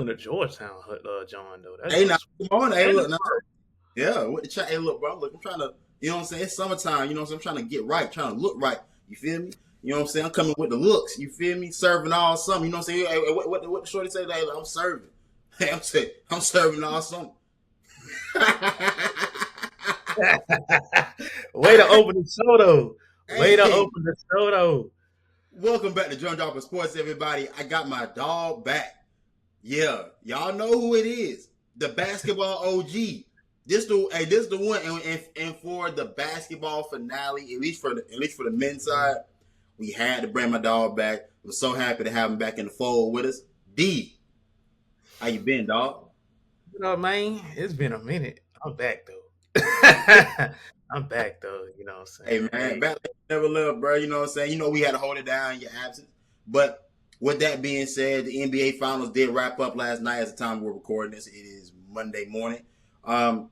in the Georgetown, John, though. That's Hey, a now, come on. Hey, and look, now. Yeah, with the chat. Hey, look, bro. Look, I'm trying to, you know what I'm saying? It's summertime. You know what I'm saying? I'm trying to get right, trying to look right. You feel me? You know what I'm saying? I'm coming with the looks. You feel me? Serving all summer. You know what I'm saying? Hey, what the shorty say? Like, I'm serving. Hey, I'm serving all summer. Way to open the show, though. Way to Hey, open the show, though. welcome back to Drum Dropper Sports, everybody. I got my dog back. Yeah, y'all know who it is. The basketball OG. This the one, and for the basketball finale, at least for the men's side, we had to bring my dog back. I'm so happy to have him back in the fold with us. D, how you been, dog? You know, man, it's been a minute. I'm back, though. I'm back, though. You know what I'm Hey saying? man, Hey, back like never left, bro. You know what I'm saying? You know we had to hold it down in your absence. But with that being said, the NBA Finals did wrap up last night. At the time we're recording this, it is Monday morning. Um,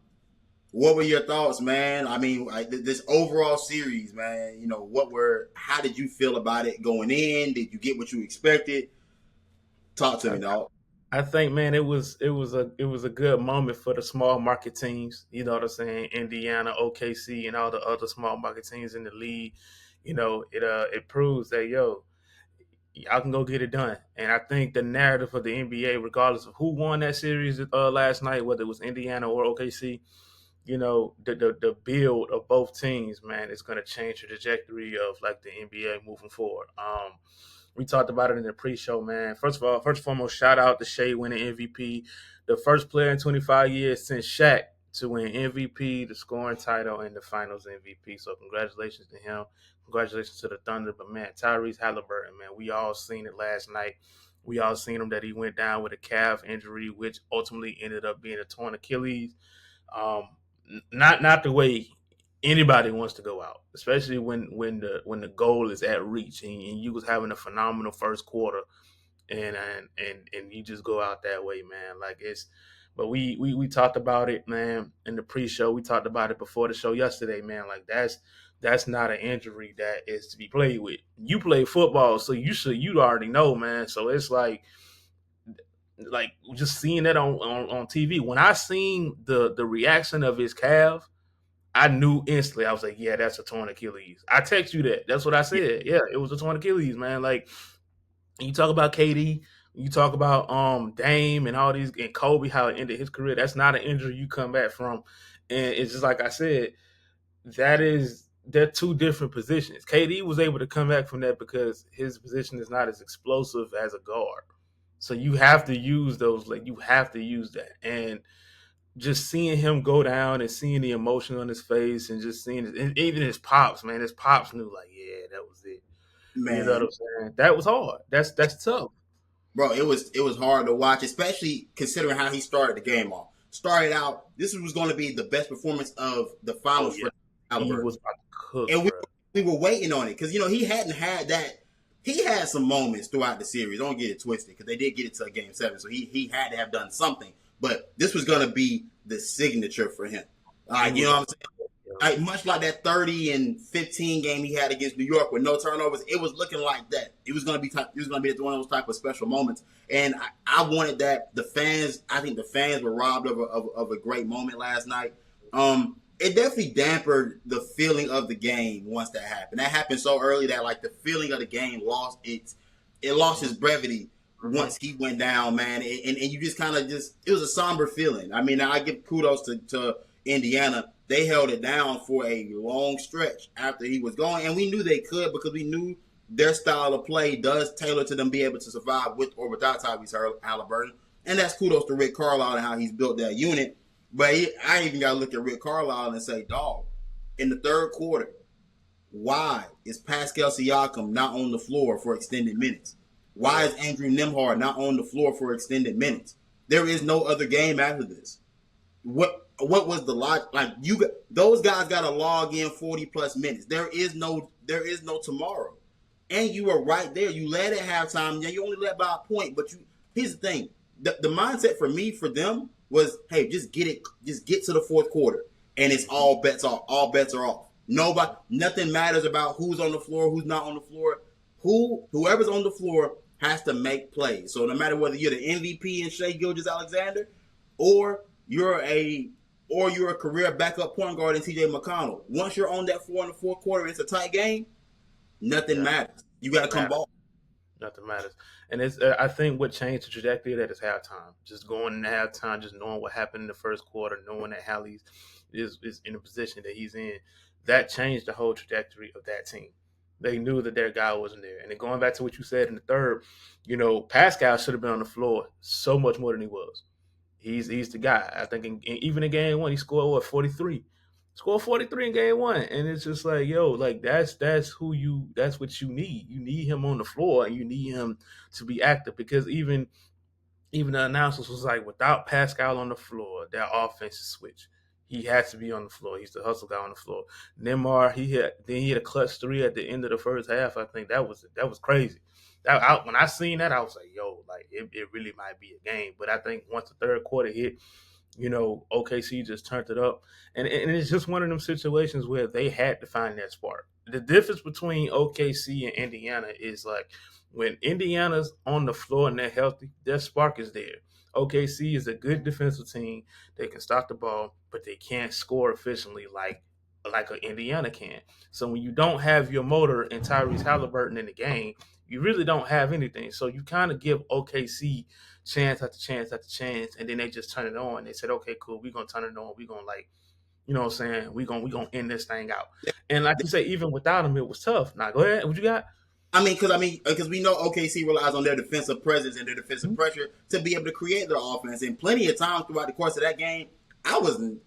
what were your thoughts, man? I mean, this overall series, man. You know, how did you feel about it going in? Did you get what you expected? Talk to I, me, dog. I think, man, it was a good moment for the small market teams. You know what I'm saying? Indiana, OKC, and all the other small market teams in the league. You know, it proves that y'all can go get it done. And I think the narrative of the NBA, regardless of who won that series last night, whether it was Indiana or OKC, the build of both teams, man, is going to change the trajectory of like the NBA moving forward. We talked about it in the pre-show, man. First and foremost, shout out to Shea winning MVP, the first player in 25 years since Shaq to win MVP, the scoring title, and the Finals MVP. So congratulations to him. Congratulations to the Thunder. But man, Tyrese Halliburton, man, we all seen it last night. We all seen him that he went down with a calf injury, which ultimately ended up being a torn Achilles. Um, not the way anybody wants to go out, especially when the goal is at reach and you was having a phenomenal first quarter and you just go out that way, man. Like it's, but we talked about it, man, in the pre-show. We talked about it before the show yesterday, man. Like that's not an injury that is to be played with. You play football, so you already know, man. So it's like just seeing that on TV. When I seen the reaction of his calf, I knew instantly. I was like, yeah, that's a torn Achilles. I text you that. That's what I Yeah, said. Yeah, it was a torn Achilles, man. Like you talk about KD, you talk about Dame and all these and Kobe, how it ended his career. That's not an injury you come back from. And it's just like I said, they're two different positions. KD was able to come back from that because his position is not as explosive as a guard. So you have to use those, like you have to use that. And just seeing him go down and seeing the emotion on his face and just seeing it, and even his pops, man, his pops knew like, yeah, that was it. You know what man, I'm saying? That was hard. That's tough. bro, it was hard to watch, especially considering how he started the game off. Started out, this was going to be the best performance of the Oh finals yeah, for he Halliburton. was about to cook, And we bro. we were waiting on it because he hadn't had that. He had some moments throughout the series. Don't get it twisted because they did get it to a game seven, so he had to have done something. But this was gonna be the signature for him. He You was know what about I'm to cook, yo. saying? Like much like that 30 and 15 game he had against New York with no turnovers. It was looking like that. It was gonna be one of those type of special moments. And I wanted that. I think the fans were robbed of a great moment last night. It definitely dampened the feeling of the game once that happened. That happened so early that like the feeling of the game lost its brevity Mm-hmm. once he went down, man. And you just kind of it was a somber feeling. I mean, I give kudos to Indiana. They held it down for a long stretch after he was gone, and we knew they could because we knew their style of play does tailor to them be able to survive with or without Tyrese Halliburton. And that's kudos to Rick Carlisle and how he's built that unit. But I even got to look at Rick Carlisle and say, dog, in the third quarter, why is Pascal Siakam not on the floor for extended minutes? Why Yeah. is Andrew Nembhard not on the floor for extended minutes? There is no other game after this. What was the logic? Like those guys got to log in 40+ minutes. There is no tomorrow. And you were right there. You led at halftime. Yeah, you only led by a point, but here's the thing. The mindset for me for them was, hey, just get to the fourth quarter, and it's Mm-hmm. all bets are off. Nothing matters about who's on the floor, who's not on the floor. Whoever's on the floor, has to make plays. So no matter whether you're the MVP in Shai Gilgeous-Alexander, or you're a career backup point guard in TJ McConnell, once you're on that floor in the fourth quarter, it's a tight game. Nothing Yeah, matters. You got to come ball. nothing matters. And it's I think what changed the trajectory of that is halftime. Just going into halftime, just knowing what happened in the first quarter, knowing that Hallie is in the position that he's in, that changed the whole trajectory of that team. They knew that their guy wasn't there. And then going back to what you said in the third, Pascal should have been on the floor so much more than he was. He's the guy. I think even in game one, he scored 43. Scored 43 in game one, and it's just like, yo, like that's what you need. You need him on the floor, and you need him to be active because even the announcers was like, without Pascal on the floor, their offense is switch. He has to be on the floor. He's the hustle guy on the floor. Neymar, he hit a clutch three at the end of the first half. I think that was crazy. When I seen that, I was like, yo, like it really might be a game. But I think once the third quarter hit, OKC just turned it up. And it's just one of them situations where they had to find that spark. The difference between OKC and Indiana is like when Indiana's on the floor and they're healthy, their spark is there. OKC is a good defensive team. They can stop the ball, but they can't score efficiently like an Indiana can. So when you don't have your motor and Tyrese Halliburton in the game, you really don't have anything. So you kind of give OKC chance after chance after chance, and then they just turn it on. They said, okay, cool, we're gonna turn it on. We're gonna what I'm saying? We're gonna end this thing out. And like you say, even without him, it was tough. Now go ahead. What you got? Because we know OKC relies on their defensive presence and their defensive pressure to be able to create their offense. And plenty of times throughout the course of that game, I wasn't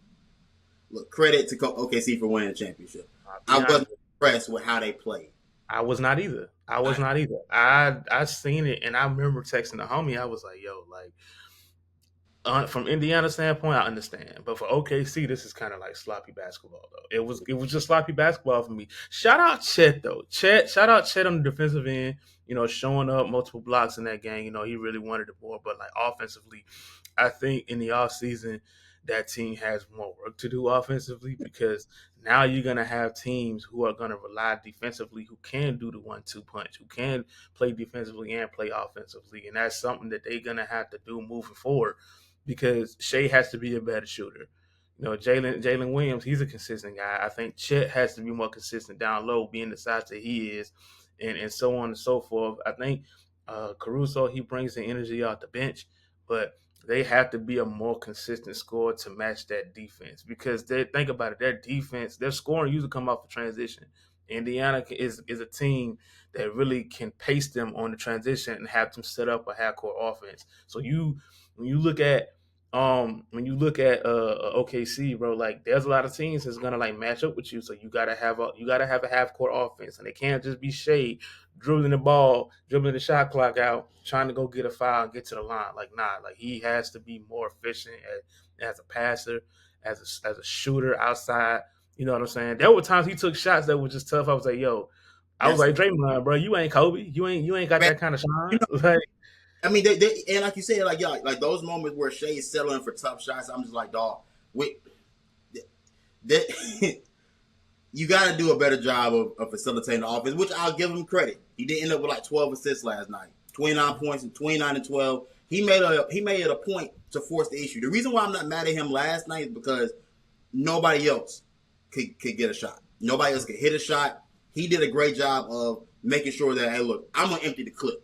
credit to OKC for winning the championship. I wasn't impressed with how they played. I was not either. I seen it, and I remember texting the homie. I was like, yo, like from Indiana standpoint, I understand, but for OKC, this is kind of like sloppy basketball, though. It was just sloppy basketball for me. Shout out Chet though. Shout out Chet on the defensive end. Showing up multiple blocks in that game. He really wanted it more, but like offensively, I think in the offseason, that team has more work to do offensively because now you're gonna have teams who are gonna rely defensively, who can do the 1-2 punch, who can play defensively and play offensively, and that's something that they're gonna have to do moving forward because Shai has to be a better shooter. Jalen Williams, he's a consistent guy. I think Chet has to be more consistent down low, being the size that he is, and so on and so forth. I think Caruso, he brings the energy off the bench, but they have to be a more consistent scorer to match that defense because they think about it, their defense, their scoring usually come off the transition. Indiana is a team that really can pace them on the transition and have them set up a half-court offense. So when you look at OKC, bro, like there's a lot of teams that's gonna like match up with you. So you gotta have a half court offense, and it can't just be Shai dribbling the ball, dribbling the shot clock out, trying to go get a foul and get to the line. Like nah, like he has to be more efficient as a passer, as a shooter outside. You know what I'm saying? There were times he took shots that were just tough. I was like, yo, I was like, Draymond, bro, you ain't Kobe. You ain't got that kind of shine. Like, They and like you said, like those moments where Shai is settling for tough shots, I'm just like, dog, that you got to do a better job of facilitating the offense, which I'll give him credit. He did end up with like 12 assists last night, 29 points and 29 and 12. He made it a point to force the issue. The reason why I'm not mad at him last night is because nobody else could get a shot. Nobody else could hit a shot. He did a great job of making sure that, hey, look, I'm gonna empty the clip.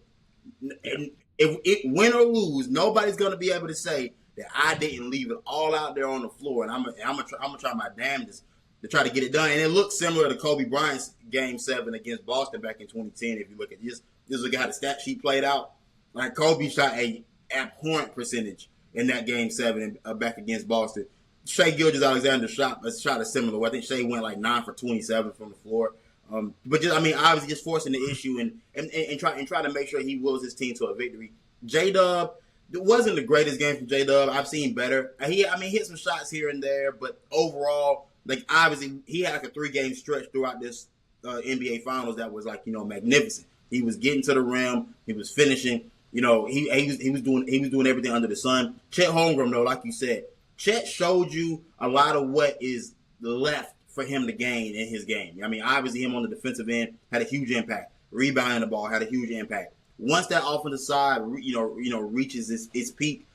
And if it win or lose, nobody's gonna be able to say that I didn't leave it all out there on the floor, and I'm gonna try my damnedest to try to get it done. And it looks similar to Kobe Bryant's Game 7 against Boston back in 2010. If you look at this look at how the stat sheet played out. Like Kobe shot a abhorrent percentage in that Game 7 back against Boston. Shai Gilgeous-Alexander shot a similar way. I think Shai went like 9 for 27 from the floor. But obviously just forcing the issue and try to make sure he wills his team to a victory. J-Dub, it wasn't the greatest game from J-Dub. I've seen better. He hit some shots here and there, but overall, like obviously he had like a 3-game stretch throughout this NBA Finals that was like magnificent. He was getting to the rim. He was finishing. He was doing everything under the sun. Chet Holmgren, though, like you said, Chet showed you a lot of what is left for him to gain in his game. Obviously him on the defensive end had a huge impact. Rebounding the ball had a huge impact. once that offensive side, reaches its peak,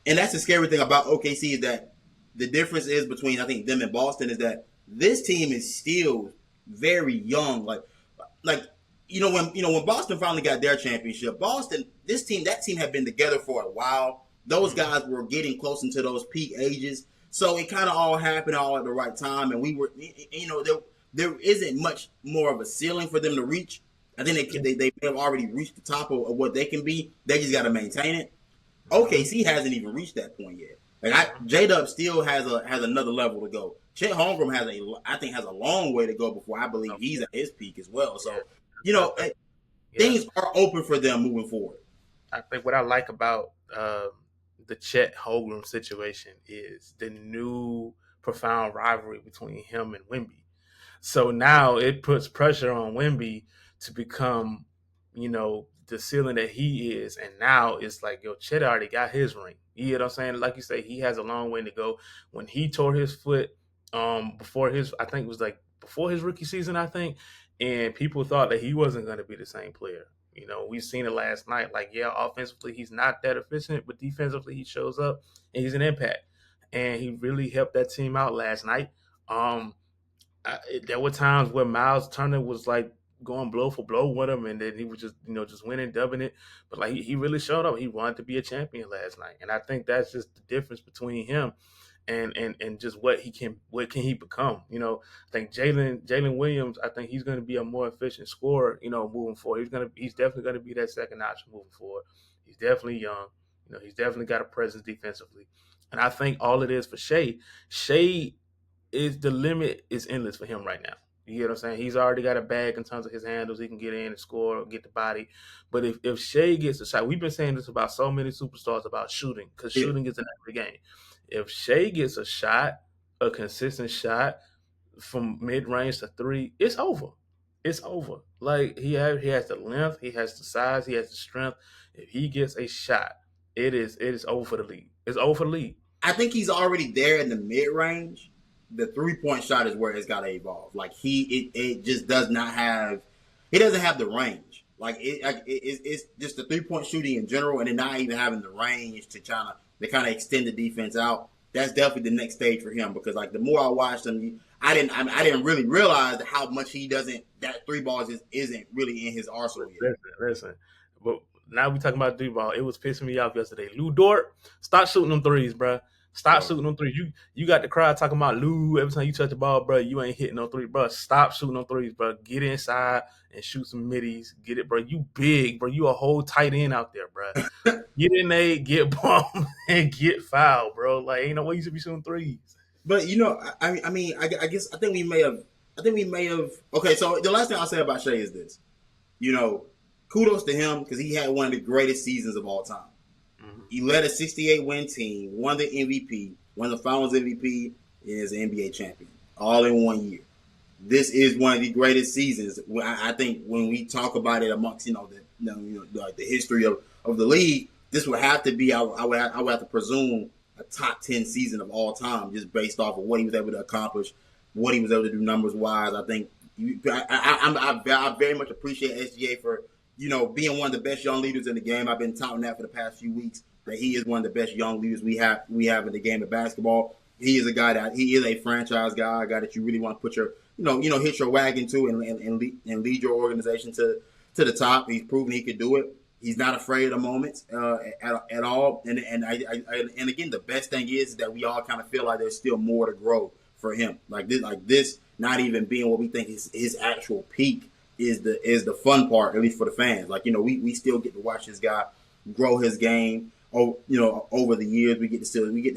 and that's the scary thing about OKC is that the difference is between I think them and Boston is that this team is still very young. Like when Boston finally got their championship, that team had been together for a while. Those guys were getting close into those peak ages, so it kind of all happened all at the right time, and we were, there isn't much more of a ceiling for them to reach. I think they have already reached the top of what they can be. They just got to maintain it. OKC hasn't even reached that point yet. J-Dub still has another level to go. Chet Holmgren has a long way to go before I believe he's at his peak as well. So, things are open for them moving forward. I think what I like about the Chet Holmgren situation is the new profound rivalry between him and Wemby. So now it puts pressure on Wemby to become, the ceiling that he is. And now it's like, Chet already got his ring. You know what I'm saying? Like you say, he has a long way to go. When he tore his foot before his rookie season, I think, and people thought that he wasn't going to be the same player. We've seen it last night. Like, yeah, offensively, he's not that efficient, but defensively, he shows up and he's an impact. And he really helped that team out last night. There were times where Miles Turner was like going blow for blow with him, and then he was just winning, dubbing it. But like he really showed up. He wanted to be a champion last night, and I think that's just the difference between him and just what can he become. I think Jalen Williams. I think he's going to be a more efficient scorer. Moving forward, he's definitely going to be that second option moving forward. He's definitely young. He's definitely got a presence defensively, and I think all it is for Shea is the limit is endless for him right now. You get what I'm saying? He's already got a bag in terms of his handles. He can get in and score, get the body. But if Shea gets a shot, we've been saying this about so many superstars about shooting, because shooting is in every game. If Shea gets a shot, a consistent shot from mid-range to three, it's over. It's over. Like he has the length, he has the size, he has the strength. If he gets a shot, it is over for the league. It's over for the league. I think he's already there in the mid-range. The 3-point shot is where it's got to evolve. Like it just does not have. He doesn't have the range. It's just the 3-point shooting in general, and then not even having the range to kind of extend the defense out. That's definitely the next stage for him, because like the more I watched him, I didn't really realize how much that 3 balls isn't really in his arsenal yet. Listen. But now we talking about 3 ball. It was pissing me off yesterday. Lou Dort, stop shooting them threes, bro. Stop shooting them threes. You got the crowd talking about Lou. Every time you touch the ball, bro, you ain't hitting no 3, bro. Stop shooting them threes, bro. Get inside and shoot some middies. Get it, bro. You big, bro. You a whole tight end out there, bro. Get in there, get bumped, and get fouled, bro. Like, ain't no way you should be shooting threes. But I think we may have. Okay, so the last thing I'll say about Shea is this. Kudos to him, because he had one of the greatest seasons of all time. He led a 68-win team, won the MVP, won the Finals MVP, and is an NBA champion, all in 1 year. This is one of the greatest seasons. I think when we talk about it amongst the history of the league, this would have to be. I would have to presume a top 10 season of all time, just based off of what he was able to accomplish, what he was able to do numbers wise. I think I very much appreciate SGA for being one of the best young leaders in the game. I've been touting that for the past few weeks, that he is one of the best young leaders we have in the game of basketball. He is a franchise guy, a guy that you really want to put your, hitch your wagon to and lead your organization to the top. He's proven he could do it. He's not afraid of the moments at all. And again, the best thing is that we all kind of feel like there's still more to grow for him. Like this, not even being what we think is his actual peak is the fun part, at least for the fans. Like, we still get to watch this guy grow his game. Over the years, we get to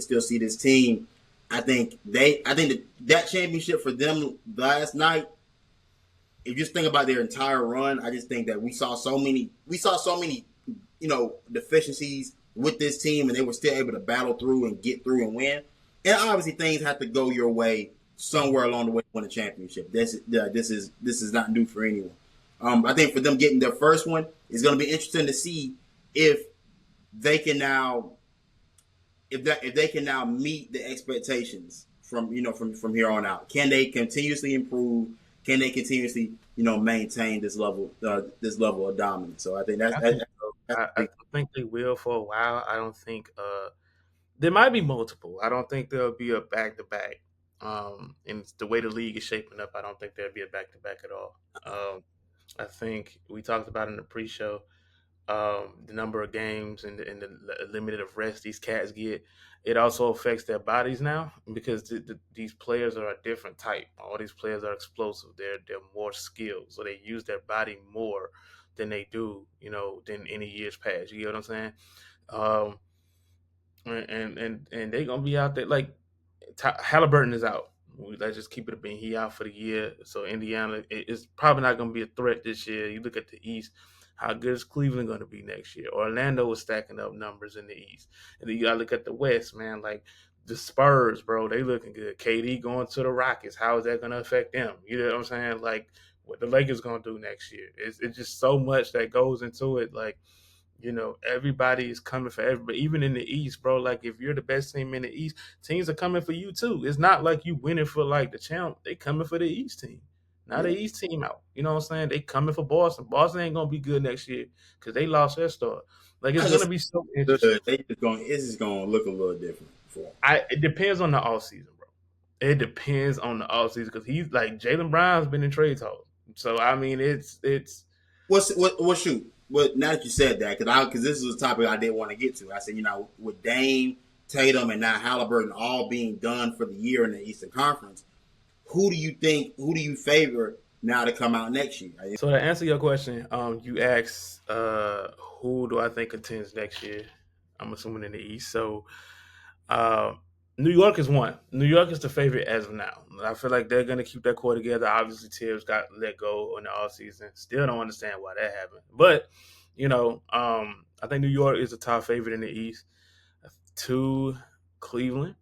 still see this team. I think that championship for them last night. If you just think about their entire run, I just think that we saw so many, deficiencies with this team, and they were still able to battle through and get through and win. And obviously, things have to go your way somewhere along the way to win a championship. This is not new for anyone. I think for them getting their first one, it's going to be interesting to see if they can now meet the expectations from here on out. Can they continuously improve? Can they continuously maintain this level of dominance? So I think that's I think they will for a while. I don't think there might be multiple. I don't think there'll be a back to back. And the way the league is shaping up, I don't think there'll be a back to back at all. I think we talked about in the pre-show the number of games and the limited of rest these cats get. It also affects their bodies now because these players are a different type. All these players are explosive. They're more skilled, so they use their body more than they do, than any years past. You get what I'm saying? Um, and they gonna be out there like Halliburton is out. Let's just keep it a bean. He out for the year. So Indiana is probably not going to be a threat this year. You look at the East. How good is Cleveland going to be next year? Orlando is stacking up numbers in the East. And then you got to look at the West, man. Like the Spurs, bro, they looking good. KD going to the Rockets. How is that going to affect them? You know what I'm saying? Like what the Lakers going to do next year. It's just so much that goes into it. Like everybody is coming for everybody. Even in the East, bro. Like if you're the best team in the East, teams are coming for you too. It's not like you winning for like the champ. They coming for the East team. Now the Yeah. East team out. You know what I'm saying? They coming for Boston. Boston ain't gonna be good next year because they lost their star. Like it's I gonna just be so interesting. they just going. It's just going to look a little different for him. It depends on the off season, bro. It depends on the off season because he's like Jalen Brown's been in trade talk. So I mean, it's What shoot? What now that you said that because this is a topic I did want to get to. I said with Dame, Tatum, and now Halliburton all being done for the year in the Eastern Conference, who do you favor now to come out next year? So to answer your question, you asked who do I think contends next year? I'm assuming in the East. So uh, New York is one. New York is the favorite as of now. I feel like they're gonna keep that core together. Obviously, Tibbs got let go in the offseason. Still don't understand why that happened. But I think New York is the top favorite in the East. Two, Cleveland.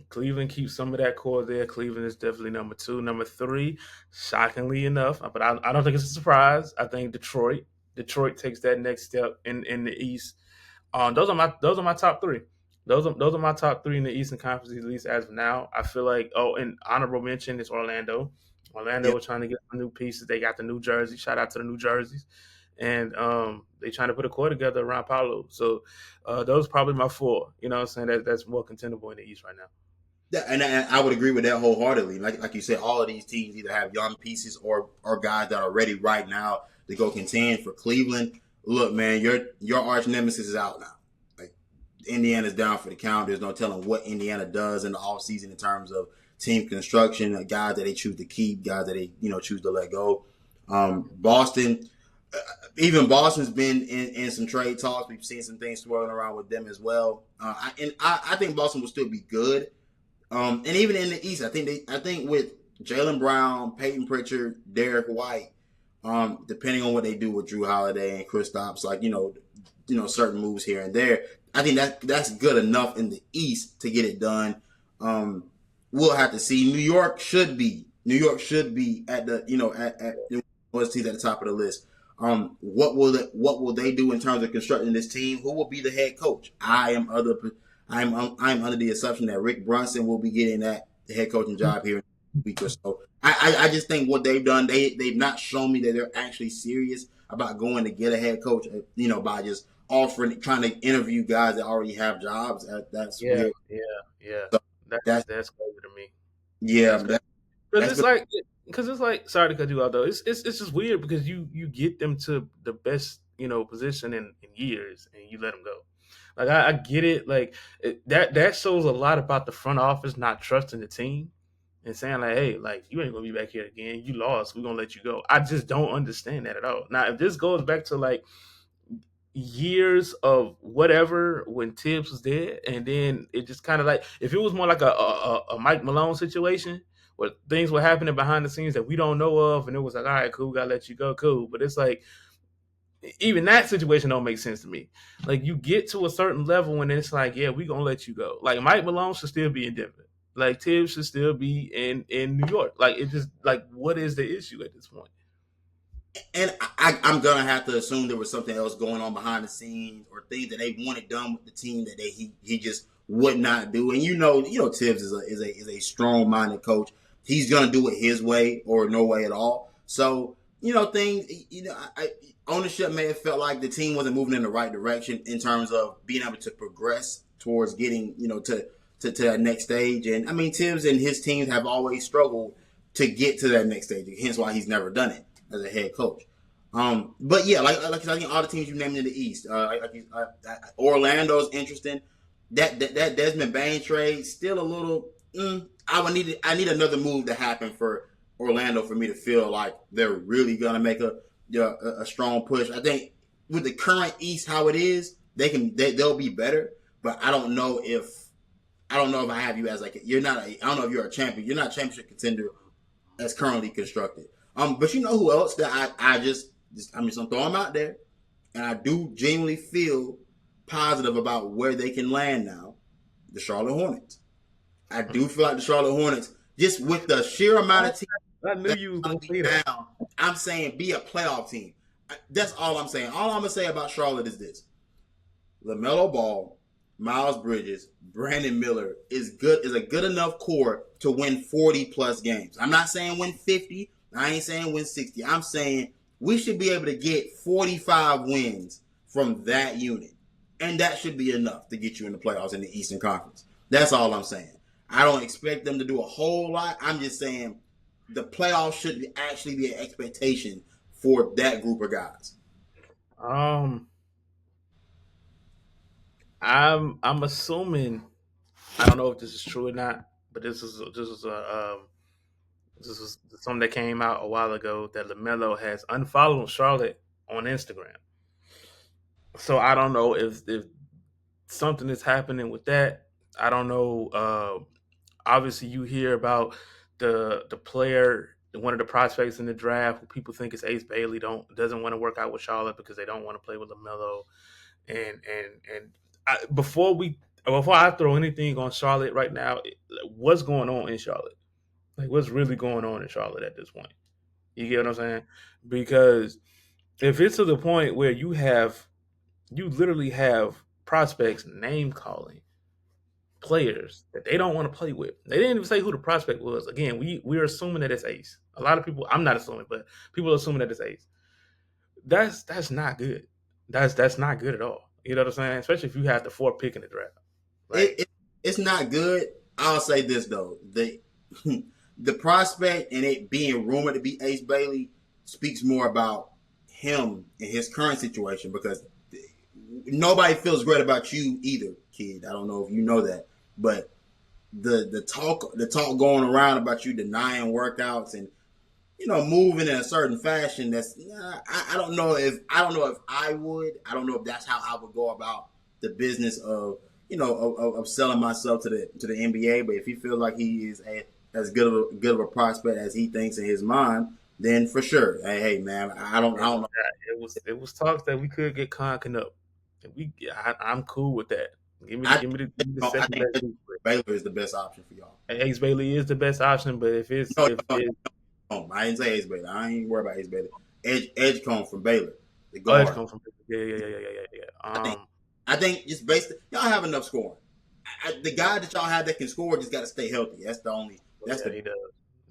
Cleveland keeps some of that core there. Cleveland is definitely number two. Number three, shockingly enough, but I don't think it's a surprise. I think Detroit. Detroit takes that next step in the East. Those are my top three. Those are my top three in the Eastern Conference, at least as of now. I feel like and honorable mention is Orlando. Yeah, Orlando is trying to get some new pieces. They got the new jersey. Shout out to the new jerseys, and they trying to put a core together around Paolo. So those are probably my four. You know what I'm saying? That's more contendable in the East right now. and I would agree with that wholeheartedly. Like you said, all of these teams either have young pieces or guys that are ready right now to go contend for Cleveland. Look, man, your arch nemesis is out now. Like Indiana's down for the count. There's no telling what Indiana does in the offseason in terms of team construction, guys that they choose to keep, guys that they choose to let go. Boston, even Boston's been in some trade talks. We've seen some things swirling around with them as well. I think Boston will still be good. And even in the East, I think with Jaylen Brown, Peyton Pritchard, Derek White, depending on what they do with Drew Holiday and Kristaps, certain moves here and there, I think that's good enough in the East to get it done. We'll have to see. New York should be at the at was teams at the top of the list. What will they do in terms of constructing this team? Who will be the head coach? I'm under the assumption that Rick Brunson will be getting the head coaching job here in a week or so. I just think what they've done, they've not shown me that they're actually serious about going to get a head coach, by just trying to interview guys that already have jobs. That's Yeah, weird. yeah. So That's crazy to me. yeah, That's crazy. Because it's like sorry to cut you out though. It's just weird because you get them to the best position in years and you let them go. Like I get it. Like that shows a lot about the front office not trusting the team and saying like, hey, like you ain't gonna be back here again. You lost. We're gonna let you go. I just don't understand that at all. Now if this goes back to like years of whatever when Tibbs was there, and then it just kind of like if it was more like a Mike Malone situation where things were happening behind the scenes that we don't know of, and it was like, all right, cool, gotta let you go, cool. But it's like even that situation don't make sense to me. Like you get to a certain level and it's like, yeah, we gonna let you go. Like Mike Malone should still be in Denver. Like Tibbs should still be in New York. Like it just like what is the issue at this point? and I'm gonna have to assume there was something else going on behind the scenes or things that they wanted done with the team that he just would not do. And Tibbs is a strong minded coach. He's gonna do it his way or no way at all. So things. Ownership may have felt like the team wasn't moving in the right direction in terms of being able to progress towards getting to that next stage. And I mean, Tibbs and his teams have always struggled to get to that next stage. Hence why he's never done it as a head coach. But yeah, like I think all the teams you named in the East, Orlando's interesting. That Desmond Bain trade still a little. I need another move to happen for Orlando for me to feel like they're really gonna make a strong push. I think with the current East how it is, they'll be better. But I don't know if I have you as like you're not. I don't know if you're a champion. You're not a championship contender as currently constructed. But you know who else that I'm just gonna throw them out there, and I do genuinely feel positive about where they can land now. The Charlotte Hornets. I do feel like the Charlotte Hornets, just with the sheer amount of teams I knew that's you was going gonna to be say that. down, I'm saying be a playoff team. That's all I'm saying. All I'm gonna say about Charlotte is this: LaMelo Ball, Miles Bridges, Brandon Miller is a good enough core to win 40 plus games. I'm not saying win 50. I ain't saying win 60. I'm saying we should be able to get 45 wins from that unit. And that should be enough to get you in the playoffs in the Eastern Conference. That's all I'm saying. I don't expect them to do a whole lot. I'm just saying the playoffs should actually be an expectation for that group of guys. Um, I'm assuming I don't know if this is true or not, but this is something that came out a while ago that Lamelo has unfollowed Charlotte on Instagram. So I don't know if something is happening with that. I don't know. Obviously, you hear about the player, one of the prospects in the draft, who people think is Ace Bailey, doesn't want to work out with Charlotte because they don't want to play with Lamelo. And before I throw anything on Charlotte right now, what's going on in Charlotte? Like, what's really going on in Charlotte at this point? You get what I'm saying? Because if it's to the point where you literally have prospects name calling players that they don't want to play with. They didn't even say who the prospect was. Again, we're assuming that it's Ace. A lot of people, I'm not assuming, but people are assuming that it's Ace. That's not good. That's not good at all. You know what I'm saying? Especially if you have the 4th pick in the draft. It, Like, it it's not good. I'll say this though: the prospect and it being rumored to be Ace Bailey speaks more about him and his current situation because nobody feels great about you either, kid. I don't know if you know that, but the talk going around about you denying workouts and moving in a certain fashion. I don't know if I would. I don't know if that's how I would go about the business of of selling myself to the NBA. But if he feels like he is as good of a prospect as he thinks in his mind, then for sure, hey man, I don't know. it was talks that we could get Con up. And I'm cool with that. I Give me the I second think best group. Baylor is the best option for y'all. Ace Bailey is the best option, but if it's No, if no, it no, I didn't say Ace Baylor. I ain't worried about Ace Baylor. Edgecombe from Baylor, the oh, it's guard. come from yeah. I think I think just based y'all have enough scoring. The guy that y'all have that can score just got to stay healthy. That's the only. That's Yeah, the he does.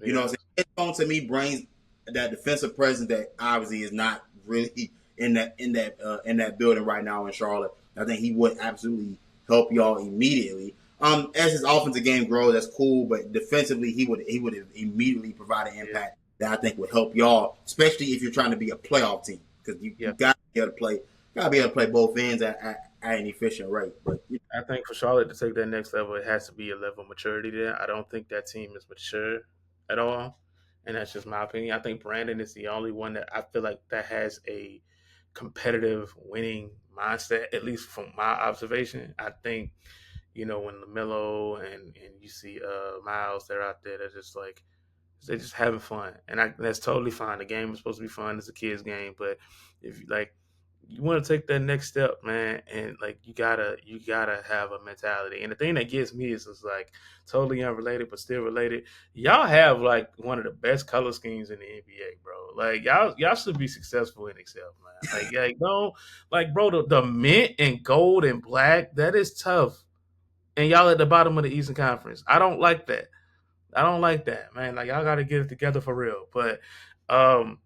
He what I'm does. saying. Edgecombe to me brings that defensive presence that obviously is not really in that building right now in Charlotte. I think he would absolutely help y'all immediately. As his offensive game grows, that's cool, but defensively he would immediately provide an Yeah, impact that I think would help y'all, especially if you're trying to be a playoff team because you yeah. got to be able to play, both ends at an efficient rate. But I think for Charlotte to take that next level, it has to be a level of maturity there. I don't think that team is mature at all, and that's just my opinion. I think Brandon is the only one that I feel like that has a competitive, winning mindset. At least from my observation, I think when Lamelo and you see Miles, they're out there. They're just having fun, and that's totally fine. The game is supposed to be fun. It's a kids' game, but if you want to take that next step, man, and like you gotta have a mentality. And the thing that gets me is like totally unrelated but still related. Y'all have like one of the best color schemes in the NBA, bro. Like y'all should be successful in Excel, man. Like don't like bro the mint and gold and black that is tough, and y'all at the bottom of the Eastern Conference. I don't like that. I don't like that, man. Like y'all got to get it together for real. But um,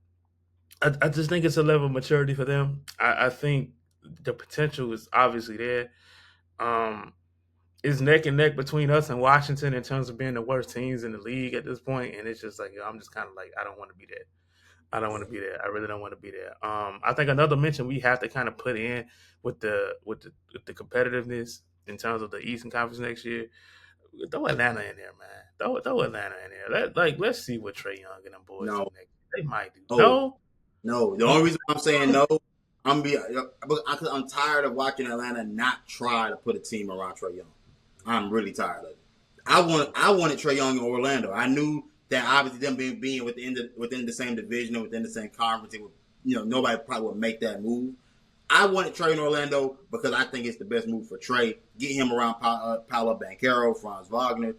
I just think it's a level of maturity for them. I think the potential is obviously there. Um, it's neck and neck between us and Washington in terms of being the worst teams in the league at this point, and it's just like yo, I'm just kind of like I don't want to be there. I don't want to be there. I really don't want to be there. I think another mention we have to kind of put in with the competitiveness in terms of the Eastern Conference next year. Throw Atlanta in there, man. Throw Atlanta in there. Let's see what Trey Young and them boys do No, next year. They might do. no, No, no. The only reason I'm saying no, I'm tired of watching Atlanta not try to put a team around Trey Young. I'm really tired of it. I wanted Trey Young in Orlando. I knew that obviously them being within the same division or within the same conference, it would, nobody probably would make that move. I wanted Trey in Orlando because I think it's the best move for Trey. Get him around Paolo Banchero, Franz Wagner,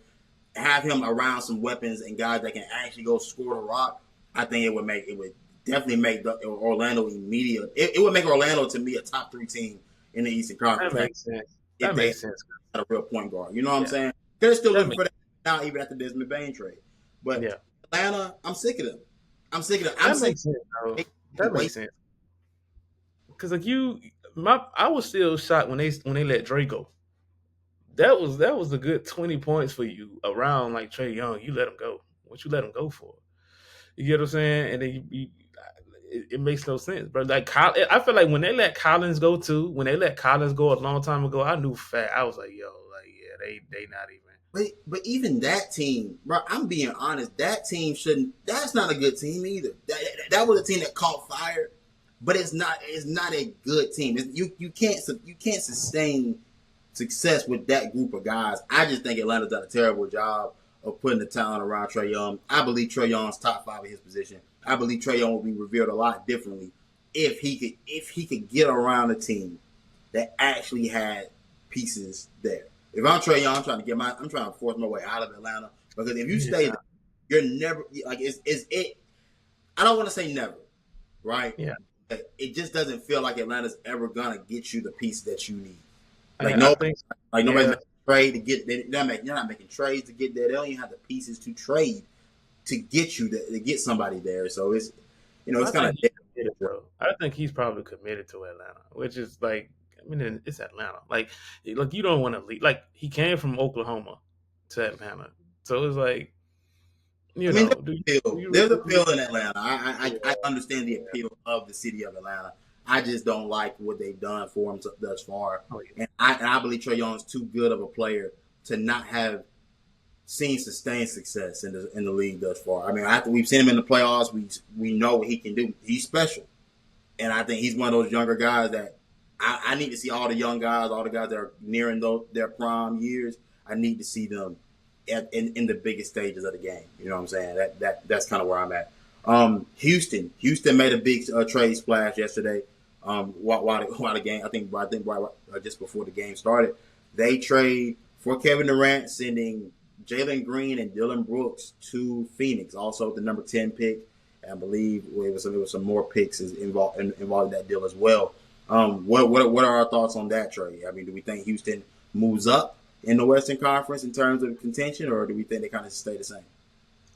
have him around some weapons and guys that can actually go score the rock. I think it would definitely make Orlando immediate. It would make Orlando to me a top 3 team in the Eastern that Conference makes sense. if That they makes sense. had a real point guard. You know what I'm Yeah, saying? They're still that looking makes for that now, even after Desmond Bain trade. But yeah, Atlanta, I'm sick of them. I'm sick of them. I'm that sick makes sense. of Bro. them That makes waiting. sense. Because like I was still shocked when they let Dre go. That was a good 20 points for you around like Trey Young. You let him go. What you let him go for? You get what I'm saying? And then it makes no sense, bro. Like I feel like when they let Collins go too, when they let Collins go a long time ago, I knew fat. I was like, yo, like yeah, they not even. But even that team, bro, I'm being honest. That team shouldn't. That's not a good team either. That was a team that caught fire, but it's not. It's not a good team. You can't sustain success with that group of guys. I just think Atlanta's done a terrible job of putting the talent around Trey Young. I believe Trey Young's top 5 in his position. I believe Trey Young will be revealed a lot differently if he could get around a team that actually had pieces there. If I'm Trey Young, I'm trying to force my way out of Atlanta because if you stay Yeah, there, you're never like is it. I don't want to say never, right? yeah. It just doesn't feel like Atlanta's ever gonna get you the piece that you need. Like I no, think like nobody's yeah. making a trade to get. You're not making trades to get there. They don't even have the pieces to trade to get you to get somebody there. So it's it's I kind think of he's committed, bro. I think he's probably committed to Atlanta, which is like, I mean, it's Atlanta. Like you don't want to leave. Like he came from Oklahoma to Atlanta, so it's like, I mean, do you there's really? appeal in Atlanta. Yeah, I understand the yeah. appeal of the city of Atlanta. I just don't like what they've done for him thus far, Oh yeah. and I believe Trae Young's too good of a player to not have seen sustained success in the league thus far. I mean, after we've seen him in the playoffs, we know what he can do. He's special, and I think he's one of those younger guys that I need to see all the young guys, all the guys that are nearing their prime years. I need to see them in the biggest stages of the game. You know what I'm saying? That's kind of where I'm at. Houston made a big trade splash yesterday. While the game, I think just before the game started, they trade for Kevin Durant, sending Jalen Green and Dylan Brooks to Phoenix. Also, the number 10 pick. I believe it was some more picks involved in that deal as well. What are our thoughts on that trade? I mean, do we think Houston moves up in the Western Conference in terms of contention, or do we think they kind of stay the same?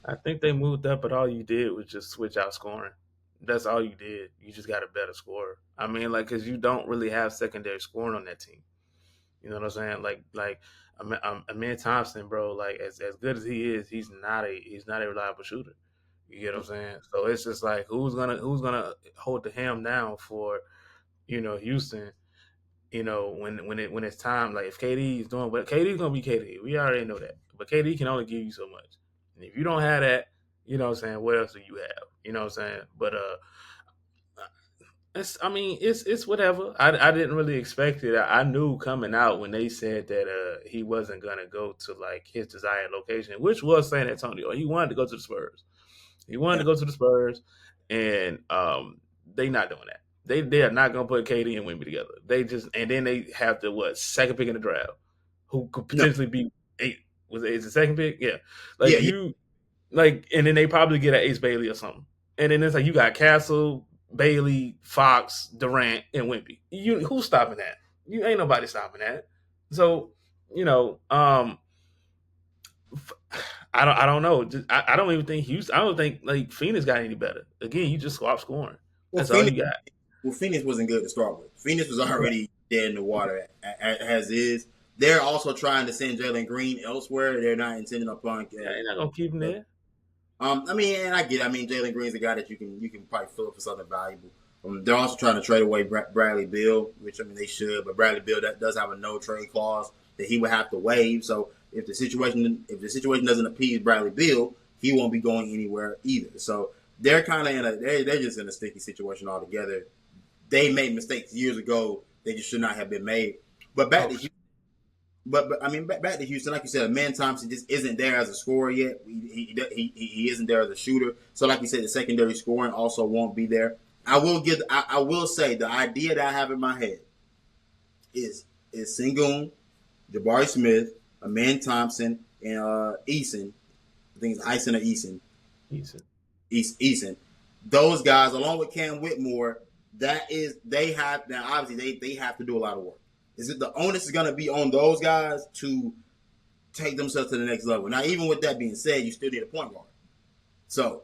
I think they moved up, but all you did was just switch out scoring. That's all you did. You just got a better scorer. I mean, like, because you don't really have secondary scoring on that team. You know what I'm saying? Amin Thompson, bro. Like, as good as he is, he's not a reliable shooter. You get what I'm saying? So it's just like who's gonna hold the ham down for Houston. When it's time, like if KD is doing what KD's gonna be KD, we already know that. But KD can only give you so much. And if you don't have that, you know what I'm saying, what else do you have? You know what I'm saying? But it's whatever. I didn't really expect it. I knew coming out when they said that he wasn't gonna go to like his desired location, which was San Antonio. He wanted to go to the Spurs. He wanted Yeah, to go to the Spurs, and they not doing that. They are not gonna put KD and Wemby together. They just and then they have the second pick in the draft, who could no, potentially be eight. Was it is the second pick? Yeah, like yeah, yeah, you like, and then they probably get an Ace Bailey or something. And then it's like you got Castle, Bailey, Fox, Durant, and Wemby. Who's stopping that? You ain't nobody stopping that. So you know, I don't know. I don't even think Houston. I don't think like Phoenix got any better. Again, you just swap scoring. Well, That's all Phoenix. you got. Well, Phoenix wasn't good to start with. Phoenix was Right. already dead in the water as is. They're also trying to send Jalen Green elsewhere. They're not intending upon. Yeah, you're not gonna keep him there. I mean, and I get it. I mean, Jalen Green's a guy that you can probably fill up for something valuable. They're also trying to trade away Bradley Beal, which I mean they should, but Bradley Beal that does have a no trade clause that he would have to waive. So if the situation doesn't appease Bradley Beal, he won't be going anywhere either. So they're kind of they're just in a sticky situation altogether. They made mistakes years ago. They just should not have been made. But back Oh, to but I mean, back to Houston, like you said, Man Thompson just isn't there as a scorer yet. He isn't there as a shooter. So, like you said, the secondary scoring also won't be there. I will say the idea that I have in my head is Sengun, Jabari Smith, Man Thompson, and Eason. I think it's Eason or Eason. decent. Eason. Those guys, along with Cam Whitmore, that is they have now. Obviously, they have to do a lot of work. Is it the onus is going to be on those guys to take themselves to the next level? Now, even with that being said, you still need a point guard. So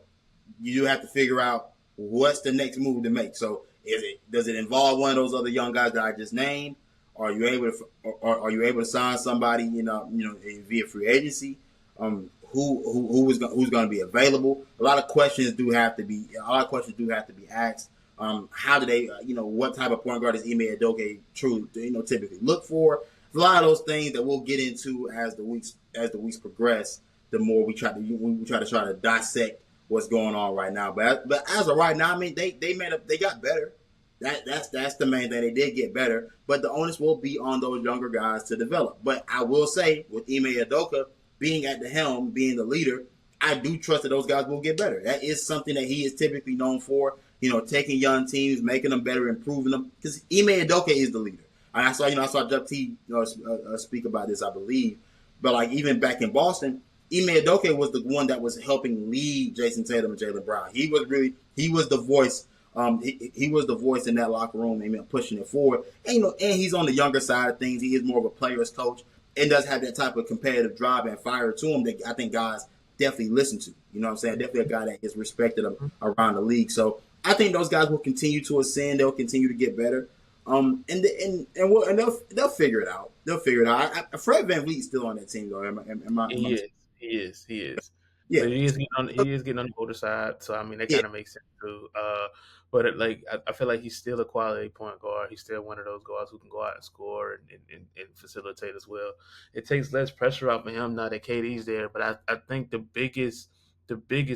you have to figure out what's the next move to make. So does it involve one of those other young guys that I just named? Are you able to sign somebody via free agency? Who's going to be available? A lot of questions do have to be asked. How do they, what type of point guard does Ime Adoke truly, typically look for? A lot of those things that we'll get into as the weeks progress. The more we try to dissect what's going on right now. But as of right now, I mean, they got better. That's the main thing. They did get better, but the onus will be on those younger guys to develop. But I will say, with Ime Adoka being at the helm, being the leader, I do trust that those guys will get better. That is something that he is typically known for. Taking young teams, making them better, improving them. Because Ime Adoka is the leader. And I saw Jeff T speak about this, I believe. But like even back in Boston, Ime Adoke was the one that was helping lead Jason Tatum and Jaylen Brown. He was the voice. He was the voice in that locker room, and pushing it forward. And and he's on the younger side of things. He is more of a player's coach, and does have that type of competitive drive and fire to him that I think guys definitely listen to. You know what I'm saying? Definitely a guy that is respected around the league. So I think those guys will continue to ascend. They'll continue to get better. They'll figure it out. They'll figure it out. Fred VanVleet's still on that team though. Am I He is. He is. yeah. But he is getting on the older side, so I mean that Yeah. kind of makes sense too. But I feel like he's still a quality point guard. He's still one of those guys who can go out and score and facilitate as well. It takes less pressure off of him now that KD's there. But I think the biggest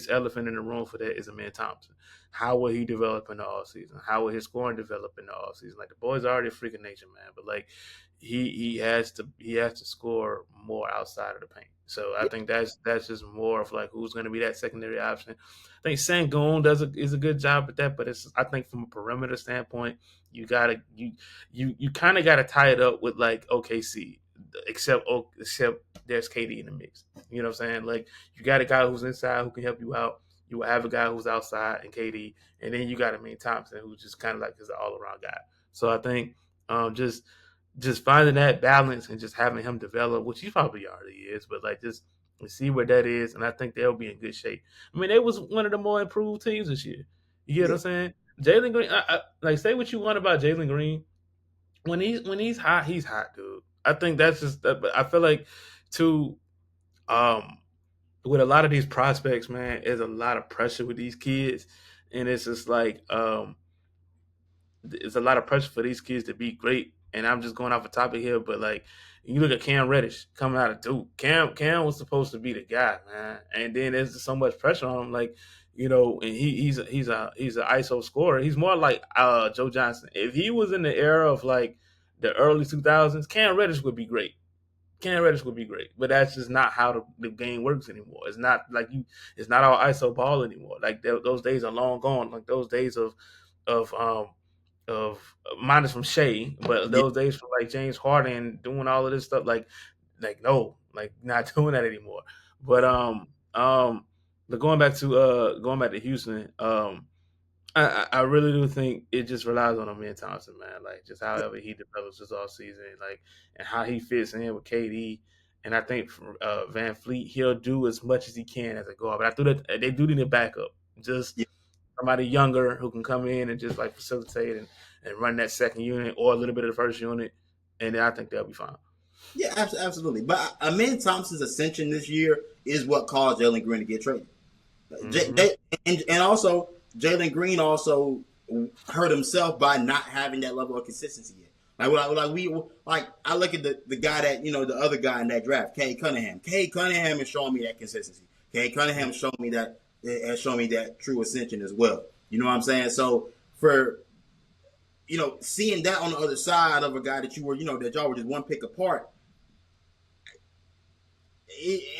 elephant in the room for that is Amen Thompson. How will he develop in the off season? How will his scoring develop in the off season? Like the boy's already a freaking nature, man. But like he has to score more outside of the paint. So I think that's just more of like who's going to be that secondary option. I think Sangoon is a good job at that, but I think from a perimeter standpoint, you kind of gotta tie it up with like OKC, except there's KD in the mix. You know what I'm saying? Like you got a guy who's inside who can help you out. You will have a guy who's outside and KD, and then you got a Main Thompson who's just kind of like is an all around guy. So I think just finding that balance and just having him develop, which he probably already is, but like just see where that is, and I think they'll be in good shape. I mean, they was one of the more improved teams this year. You get what Yeah. I'm saying? Jalen Green, like say what you want about Jalen Green. When he's hot, he's hot, dude. I think that's just. But I feel like too, um, with a lot of these prospects, man, there's a lot of pressure with these kids, and it's just like it's a lot of pressure for these kids to be great. And I'm just going off a topic here, but like you look at Cam Reddish coming out of Duke. Cam was supposed to be the guy, man. And then there's so much pressure on him, like and he's an ISO scorer. He's more like Joe Johnson. If he was in the era of like the early 2000s, Cam Reddish would be great. Cam Reddish would be great, but that's just not how the game works anymore. It's not like it's not all ISO ball anymore. Like those days are long gone. Like those days of minus from Shea, but Yeah. those days from like James Harden doing all of this stuff, like no, like not doing that anymore. But but going back to Houston, I really do think it just relies on Amen Thompson, man. Like just however he develops this off season, like and how he fits in with KD. And I think for Van Fleet, he'll do as much as he can as a guard. But I think that they do need a backup. Just Yeah. somebody younger who can come in and just like facilitate and run that second unit or a little bit of the first unit, and then I think they'll be fine. Yeah, absolutely. But Amin Thompson's ascension this year is what caused Jalen Green to get traded. Mm-hmm. And also Jalen Green also hurt himself by not having that level of consistency yet. I look at the guy that the other guy in that draft, Cade Cunningham. Cade Cunningham is showing me that consistency. Cade Cunningham showed me that has shown me that true ascension as well. You know what I'm saying? So for seeing that on the other side of a guy that that y'all were just one pick apart,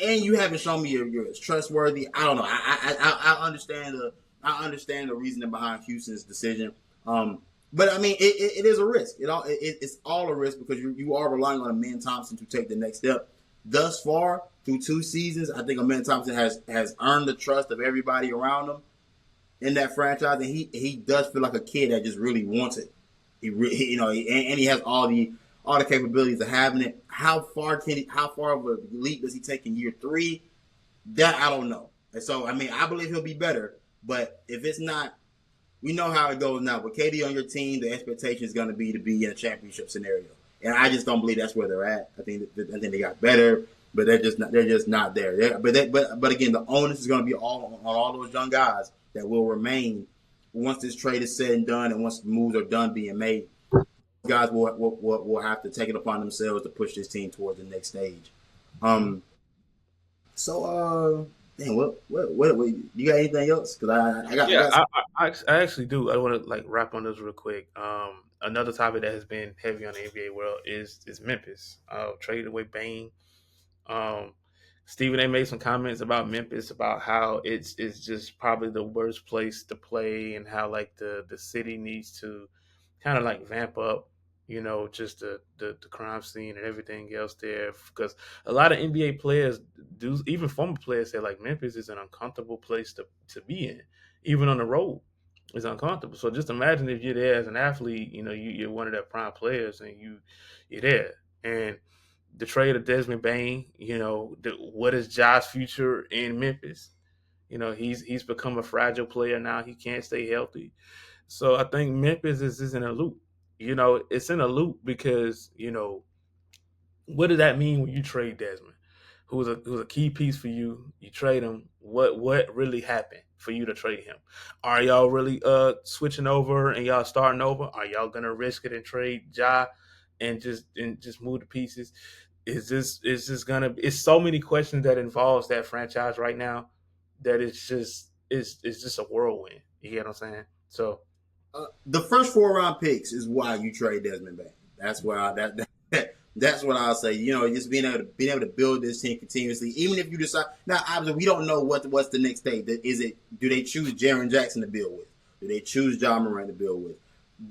and you haven't shown me you're as trustworthy. I don't know. I understand the reasoning behind Houston's decision. But I mean, it is a risk. It's all a risk because you are relying on Amin Thompson to take the next step. Thus far, through 2 seasons, I think Amin Thompson has earned the trust of everybody around him in that franchise, and he does feel like a kid that just really wants it. And he has all the capabilities of having it. How far of a leap does he take in year 3? That I don't know. And so I mean, I believe he'll be better, but if it's not, we know how it goes now. With KD on your team, the expectation is going to be in a championship scenario, and I just don't believe that's where they're at. I think they got better, but they're just not there. But again, the onus is going to be on all those young guys that will remain once this trade is said and done, and once moves are done being made. Guys will have to take it upon themselves to push this team towards the next stage. So man, what you got anything else? Because I Yeah, got I actually do. I want to like wrap on this real quick. Another topic that has been heavy on the NBA world is Memphis. Traded away Bain. Um, Stephen A. made some comments about Memphis about how it's just probably the worst place to play and how like the city needs to kind of like vamp up, just the crime scene and everything else there. Because a lot of NBA players do, even former players say like Memphis is an uncomfortable place to be in, even on the road. It's uncomfortable. So just imagine if you're there as an athlete, you're one of their prime players and you're there. And the trade of Desmond Bain, what is Ja's future in Memphis? He's become a fragile player now. He can't stay healthy. So I think Memphis is in a loop. It's in a loop because, what does that mean when you trade Desmond, who was a key piece for you? You trade him. What really happened for you to trade him? Are y'all really switching over and y'all starting over? Are y'all gonna risk it and trade Ja and just move the pieces? Is this gonna? It's so many questions that involves that franchise right now that it's just a whirlwind. You get what I'm saying? So the first 4 round picks is why you trade Desmond Bain. That's why that's what I'll say. Just being able to build this team continuously, even if you decide. Now, obviously, we don't know what's the next stage. Do they choose Jaren Jackson to build with? Do they choose John Moran to build with?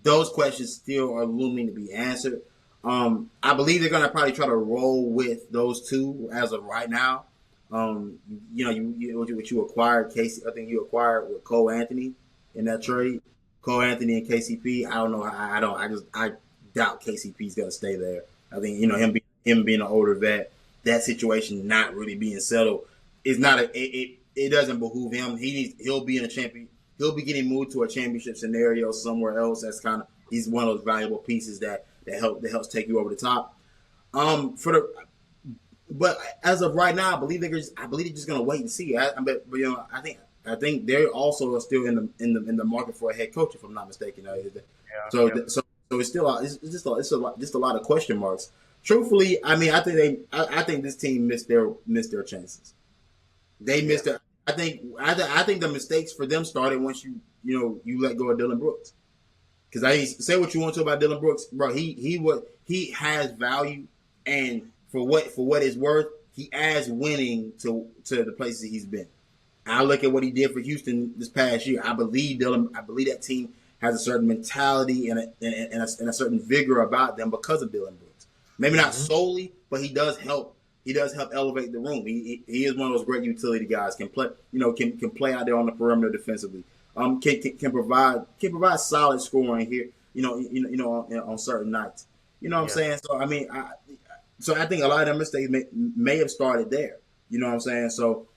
Those questions still are looming to be answered. I believe they're going to probably try to roll with those two as of right now. What you acquired, Casey. I think you acquired with Cole Anthony in that trade. Cole Anthony and KCP. I don't know. I doubt KCP's going to stay there. I think him being an older vet, that situation not really being settled is not it doesn't behoove him. He'll be in a champion. He'll be getting moved to a championship scenario somewhere else. That's he's one of those valuable pieces that helps take you over the top. But as of right now, I believe they're just going to wait and see. I think they're also still in the market for a head coach, if I'm not mistaken. So it's still just a lot of question marks. Truthfully, I mean, I think this team missed their chances. They missed their. I think the mistakes for them started once you let go of Dylan Brooks. Because say what you want to about Dylan Brooks, bro. He has value, and for what it's worth, he adds winning to the places he's been. I look at what he did for Houston this past year. I believe that team has a certain mentality and a certain vigor about them because of Dylan Brooks. Maybe not solely, but he does help. He does help elevate the room. He is one of those great utility guys. Can play, can play out there on the perimeter defensively. Can provide solid scoring here. On certain nights. You know what I'm saying? So I mean, I think a lot of them mistakes may have started there. You know what I'm saying? So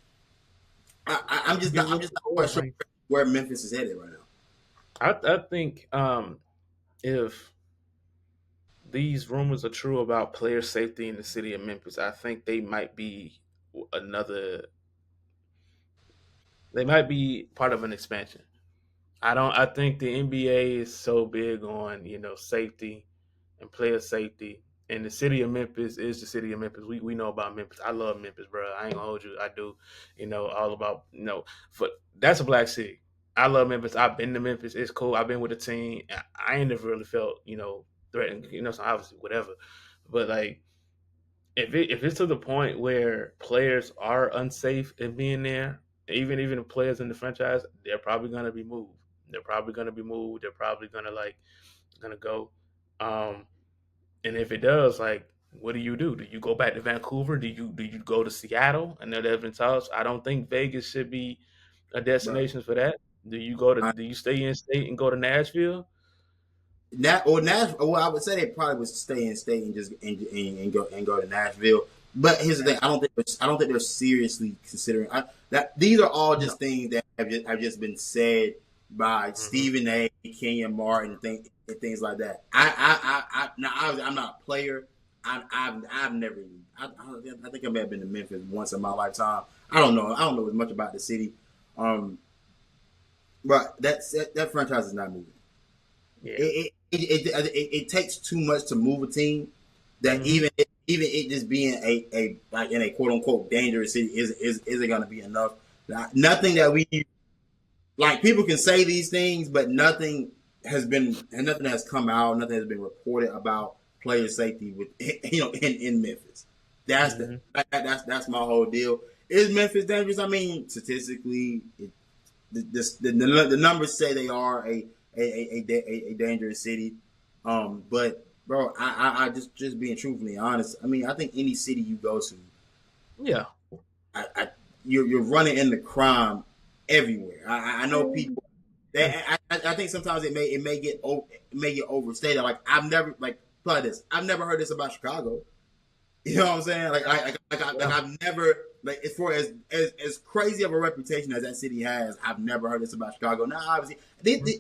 I'm just not quite sure. where Memphis is headed right now. I think if these rumors are true about player safety in the city of Memphis, I think they might be another. They might be part of an expansion. I don't. I think the NBA is so big on safety and player safety, and the city of Memphis is the city of Memphis. We know about Memphis. I love Memphis, bro. I ain't gonna hold you. I do. All about For that's a black city. I love Memphis. I've been to Memphis. It's cool. I've been with the team. I ain't never really felt threatened. So obviously whatever, but like if it's to the point where players are unsafe in being there, even the players in the franchise, they're probably gonna be moved. They're probably gonna be moved. They're probably gonna go. Um, and if it does, like, what do you do? Do you go back to Vancouver? Do you go to Seattle? I know there have been talks. I don't think Vegas should be a Bro, destination for that. I, Do you stay in state and go to Nashville? Nashville. Well, I would say they probably would stay in state and just and go to Nashville. But here's the thing: I don't think they're seriously considering that. These are all No. just things that have just been said by Hmm. Stephen A, Kenyon Martin, and things like that. Now I'm not a player. I've never. I think I may have been to Memphis once in my lifetime. I don't know. I don't know as much about the city. Um, but that franchise is not moving. Yeah. It takes too much to move a team that Hmm. even it just being a like in a quote unquote dangerous city isn't going to be enough. Nothing that we like people can say these things, but nothing has come out, nothing has been reported about player safety with in Memphis. That's the Hmm. that's my whole deal. Is Memphis dangerous? I mean, statistically, the numbers say they are a dangerous city. But bro, I just being truthfully honest. I mean, I think any city you go to, Yeah. you're running into crime everywhere. I know people. I think sometimes it may get overstated. Like I've never play this. I've never heard this about Chicago. You know what I'm saying? Yeah. I've never like as far as crazy of a reputation as that city has. I've never heard this about Chicago. Now, obviously,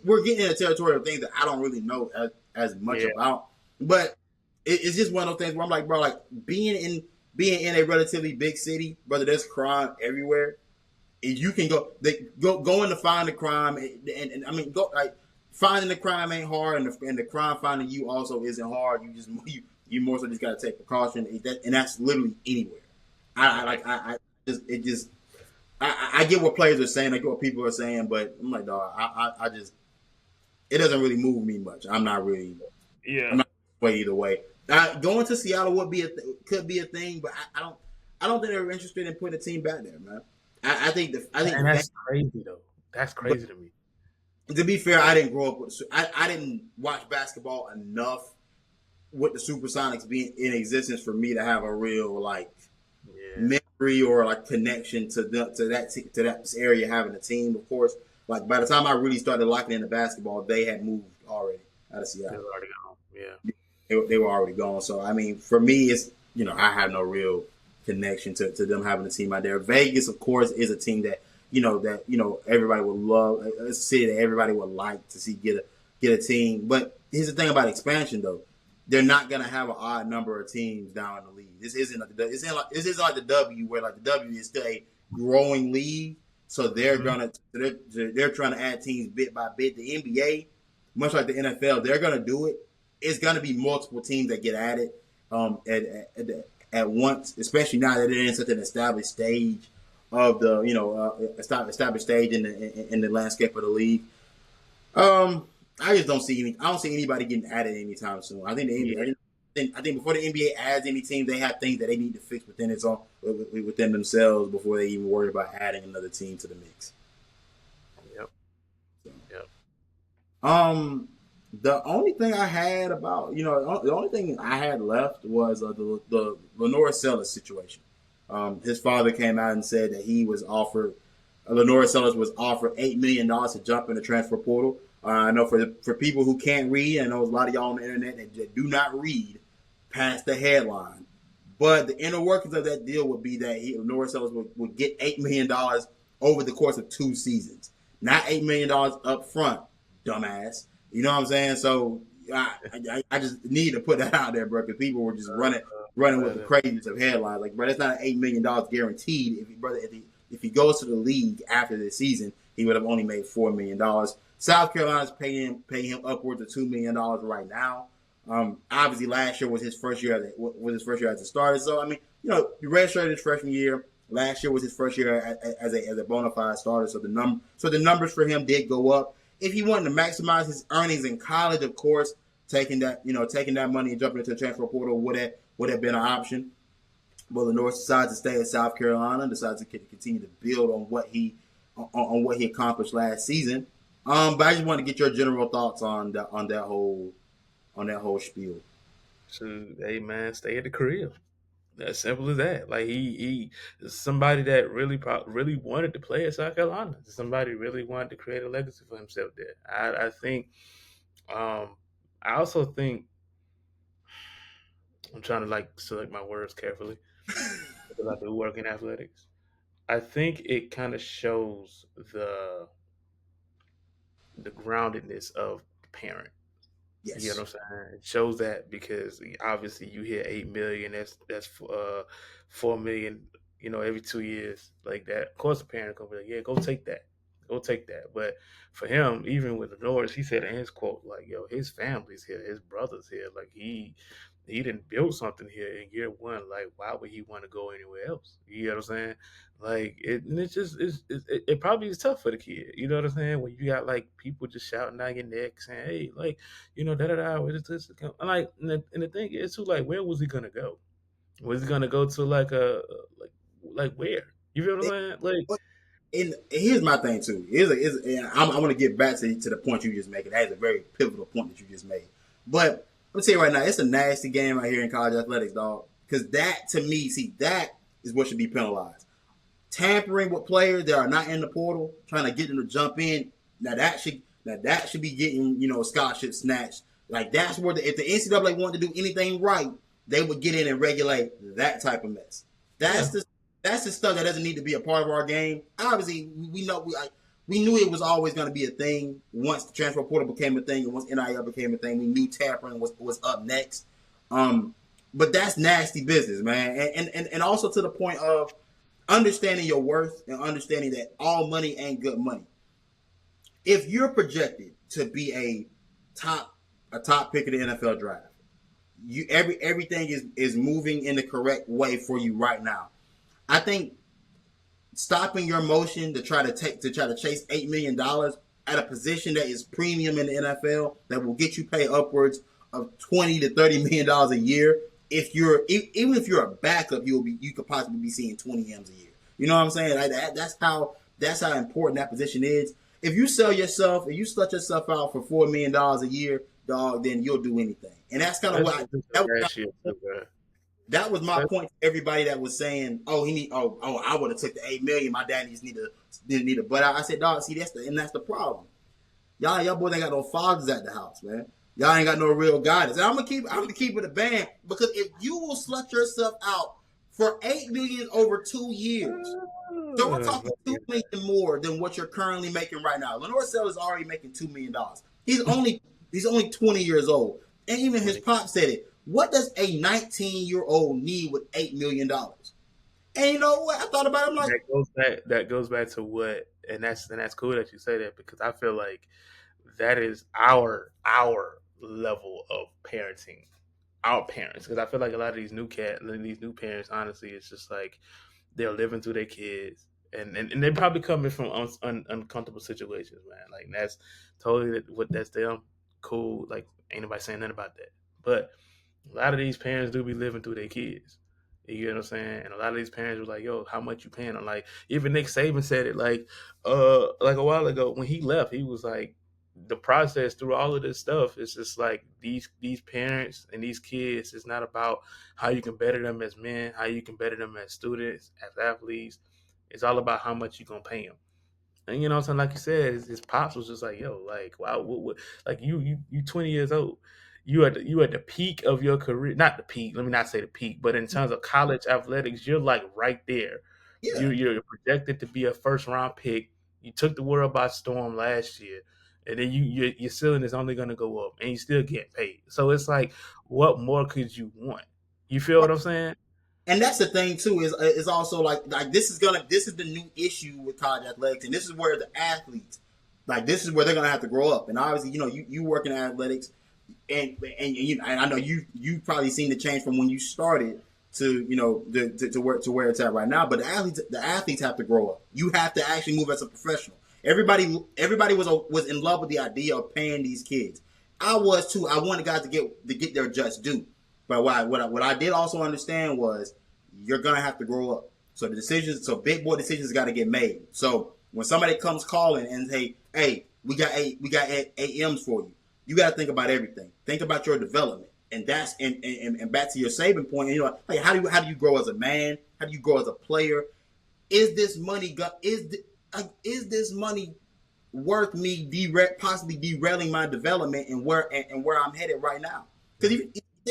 we're getting in a territory of things that I don't really know as much Yeah. about. But it's just one of those things where I'm like, bro, like being in a relatively big city, brother. There's crime everywhere. And you can go in to find the crime, and I mean, go like finding the crime ain't hard, and the crime finding you also isn't hard. You more so just got to take precaution, and that's literally anywhere. Right. I just it just I get what players are saying, I get what people are saying, but I'm like, dog, I just it doesn't really move me much. Yeah. I'm not way either way. Going to Seattle could be a thing, but I don't think they're interested in putting a team back there, man. I think And the that's crazy though. That's but crazy to me. to be fair, I didn't grow up with. I didn't watch basketball enough with the Supersonics being in existence for me to have a real like Yeah. memory or like connection to that area having a team. Of course, like by the time I really started locking into basketball, they had moved already out of It was Seattle. already gone. Yeah. They were already gone. So I mean, for me, it's I have no real connection to them having a team out there. Vegas, of course, is a team that everybody would love. It's a city that everybody would like to see get a team. But here's the thing about expansion, though. They're not gonna have an odd number of teams down in the league. This isn't like the W where like the W is still a growing league. So Hmm. they're trying to add teams bit by bit. The NBA, much like the NFL, they're gonna do it. It's gonna be multiple teams that get added at once, especially now that they're in such an established stage of the established stage in the landscape of the league. Um, I just don't see any. I don't see anybody getting added anytime soon. I think the NBA. Yeah. I think before the NBA adds any team, they have things that they need to fix within themselves before they even worry about adding another team to the mix. Yep. So, Yep. um, the only thing I had about the only thing I had left was the LaNorris Sellers situation. His father came out and said that he was offered LaNorris Sellers was offered $8 million to jump in the transfer portal. I know for people who can't read, I know there's a lot of y'all on the internet that do not read past the headline. But the inner workings of that deal would be that LaNorris Sellers would get $8 million over the course of 2 seasons. not $8 million up front, dumbass. You know what I'm saying? So I just need to put that out there, bro, because people were just running with the Uh, craziness of headlines. Like, bro, that's not $8 million guaranteed. If he goes to the league after this season, he would have only made $4 million. South Carolina's paying him upwards of $2 million right now. Obviously, last year was his first year as a starter. So I mean, he redshirted his freshman year. Last year was his first year as a bona fide starter. So the numbers for him did go up. If he wanted to maximize his earnings in college, of course, taking that money and jumping into the transfer portal would have been an option. But LaNorris decides to stay at South Carolina, decides to continue to build on what he accomplished last season. But I just want to get your general thoughts on that whole spiel. so, hey man, stay at the crib. As simple as that. Like he is somebody that really wanted to play at South Carolina. Somebody really wanted to create a legacy for himself there. I think. Um, I also think I'm trying to like select my words carefully because I do work in athletics. I think it kind of shows the groundedness of the parent. You know Yes. what I'm saying? It shows that because obviously you hear 8 million. That's 4 million. Every 2 years like that. Of course, the parent gonna be like, "Yeah, go take that." But for him, even with the Norris, he said in his quote, like, "Yo, his family's here, his brother's here. Like he didn't build something here in year one. Like, why would he want to go anywhere else? You know what I'm saying? Like, and it's just it probably is tough for the kid. You know what I'm saying? When you got like people just shouting down your neck saying, "Hey, like." Da da da. Like, and the thing is too, like, where was he gonna go? Was he gonna go to like like where? You feel what I'm It, saying? Like, and here's my thing too. I want to get back to the point you just making. That is a very pivotal point that you just made. But I'm tell you right now, it's a nasty game out here in college athletics, dog. Because that to me, see, that is what should be penalized. Tampering with players that are not in the portal, trying to get them to jump in. Now that should be getting scholarship snatched. Like that's where if the NCAA wanted to do anything right, they would get in and regulate that type of mess. yeah, That's the that's the stuff that doesn't need to be a part of our game. Obviously, we knew it was always going to be a thing once the transfer portal became a thing and once NIL became a thing. We knew tampering was up next. But that's nasty business, man, and also to the point of understanding your worth and understanding that all money ain't good money. If you're projected to be a top pick of the NFL draft, everything is moving in the correct way for you right now. I think stopping your motion to try to chase $8 million at a position that is premium in the NFL that will get you paid upwards of $20 to $30 million a year. Even if you're a backup, you could possibly be seeing 20 M's a year. You know what I'm saying? Like that's how important that position is. If you slut yourself out for $4 million a year, dog, then you'll do anything. And that's kind of especially what if it's that, a last year too, bro. that was my Especially, point to everybody that was saying, "Oh, I would have took the $8 million. My dad didn't need it." But I said, "Dog, see, that's the problem. Y'all boys ain't got no fathers at the house, man. Y'all ain't got no real guidance." And I'm gonna keep it a band because if you will slut yourself out for $8 million over 2 years, so we're talking $2 million more than what you're currently making right now. LaNorris Sellers is already making $2 million. He's only 20 years old, and even his pop said it. What does a 19-year-old need with $8 million? And you know what? I thought about it. I'm like, that goes back to what, and that's cool that you say that because I feel like that is our level of parenting, our parents. Because I feel like a lot of these new parents, honestly, it's just like they're living through their kids, and they probably coming from uncomfortable situations, man. Like that's totally what that's them. Cool. Like ain't nobody saying nothing about that, but a lot of these parents do be living through their kids. You get what I'm saying? And a lot of these parents were like, "Yo, how much you paying?" On like even Nick Saban said it like a while ago when he left. He was like, the process through all of this stuff is just like these parents and these kids. It's not about how you can better them as men, how you can better them as students, as athletes. It's all about how much you gonna pay them. And you know what I'm saying? Like you said, his pops was just like, yo, like, wow, like you 20 years old. You at the peak of your career. Not the peak, let me not say the peak, but in terms of college athletics, you're like right there. yeah, You're projected to be a first round pick. You took the world by storm last year, and then your ceiling is only going to go up, and you still get paid. So it's like, what more could you want? You feel what I'm saying? And that's the thing too, is also like this is the new issue with college athletics, and this is where the athletes, like, this is where they're gonna have to grow up. And obviously, you work in athletics, and I know you've probably seen the change from when you started to where it's at right now. But the athletes have to grow up. You have to actually move as a professional. Everybody was in love with the idea of paying these kids. I was too. I wanted guys to get their just due. But what I did also understand was you're gonna have to grow up. So big boy decisions got to get made. So when somebody comes calling and say, "Hey, we got AMs for you," you got to think about everything. Think about your development, and that's and back to your saving point. Like, how do you grow as a man? How do you grow as a player? Is this money is this money worth me possibly derailing my development and where I'm headed right now? Because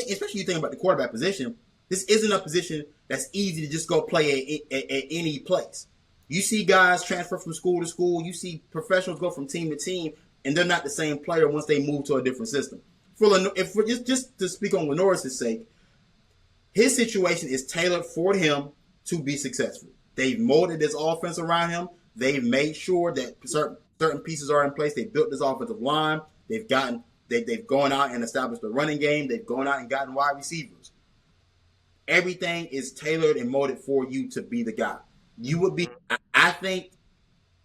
especially you think about the quarterback position, this isn't a position that's easy to just go play at any place. You see guys transfer from school to school. You see professionals go from team to team, and they're not the same player once they move to a different system. Just to speak on LaNorris' sake, his situation is tailored for him to be successful. They've molded this offense around him. They've made sure that certain pieces are in place. They built this offensive line. They've gone out and established a running game. They've gone out and gotten wide receivers. Everything is tailored and molded for you to be the guy. You would be, I think,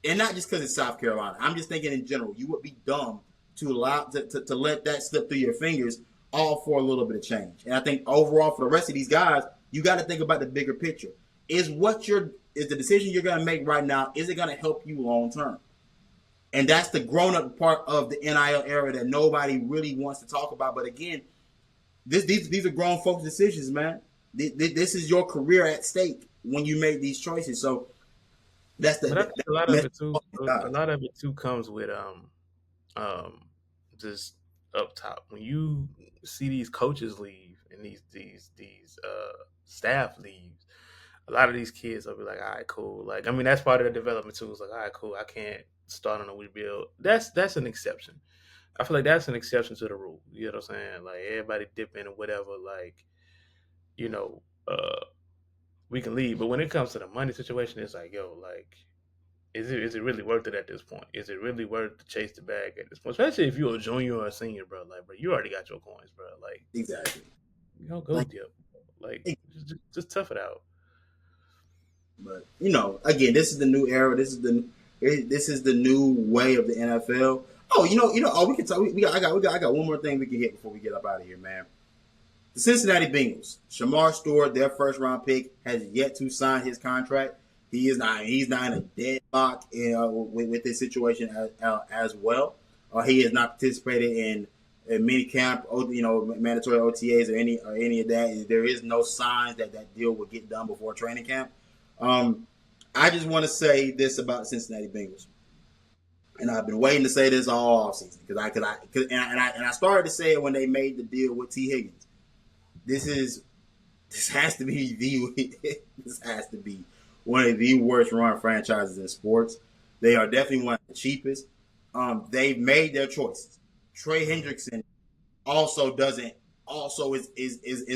and not just because it's South Carolina. I'm just thinking in general. You would be dumb to let that slip through your fingers, all for a little bit of change. And I think overall for the rest of these guys, you got to think about the bigger picture. Is the decision you're going to make right now, is it going to help you long term? And that's the grown-up part of the NIL era that nobody really wants to talk about. But again, these are grown folks' decisions, man. This is your career at stake when you make these choices. So that's But I think a lot of it too. A lot of it too comes with um, just up top. When you see these coaches leave and these staff leaves, a lot of these kids will be like, all right, cool. Like, I mean, that's part of the development too. It's like, all right, cool. I can't start on a rebuild. That's an exception. I feel like that's an exception to the rule. You know what I'm saying? Like, everybody dip in or whatever. Like, you know, we can leave. But when it comes to the money situation, it's like, yo, like, is it really worth it at this point? Is it really worth to chase the bag at this point? Especially if you're a junior or a senior, bro. Like, bro, you already got your coins, bro. Like, exactly. go Like, dip. Like, just tough it out. but again, this is the new era. This is the new way of the NFL. Oh, we can talk. I got one more thing we can hit before we get up out of here, man. The Cincinnati Bengals, Shamar Stewart, their first round pick, has yet to sign his contract. He's not in a deadlock with this situation as well. He has not participated in mini camp, mandatory OTAs or any of that. There is no signs that deal will get done before training camp. I just want to say this about the Cincinnati Bengals, and I've been waiting to say this all offseason because I started to say it when they made the deal with T. Higgins. This has to be one of the worst run franchises in sports. They are definitely one of the cheapest. They've made their choices. Trey Hendrickson also is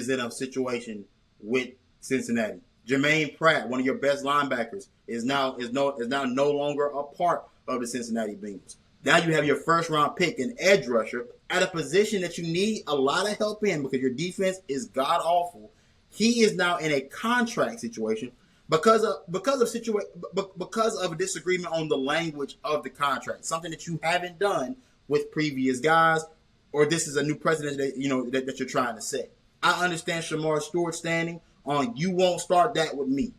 in a situation with Cincinnati. Jermaine Pratt, one of your best linebackers, is now no longer a part of the Cincinnati Bengals. Now you have your first round pick, an edge rusher, at a position that you need a lot of help in because your defense is god awful. He is now in a contract situation because of a disagreement on the language of the contract, something that you haven't done with previous guys, or this is a new precedent that you're trying to set. I understand Shamar Stewart standing on you won't start that with me.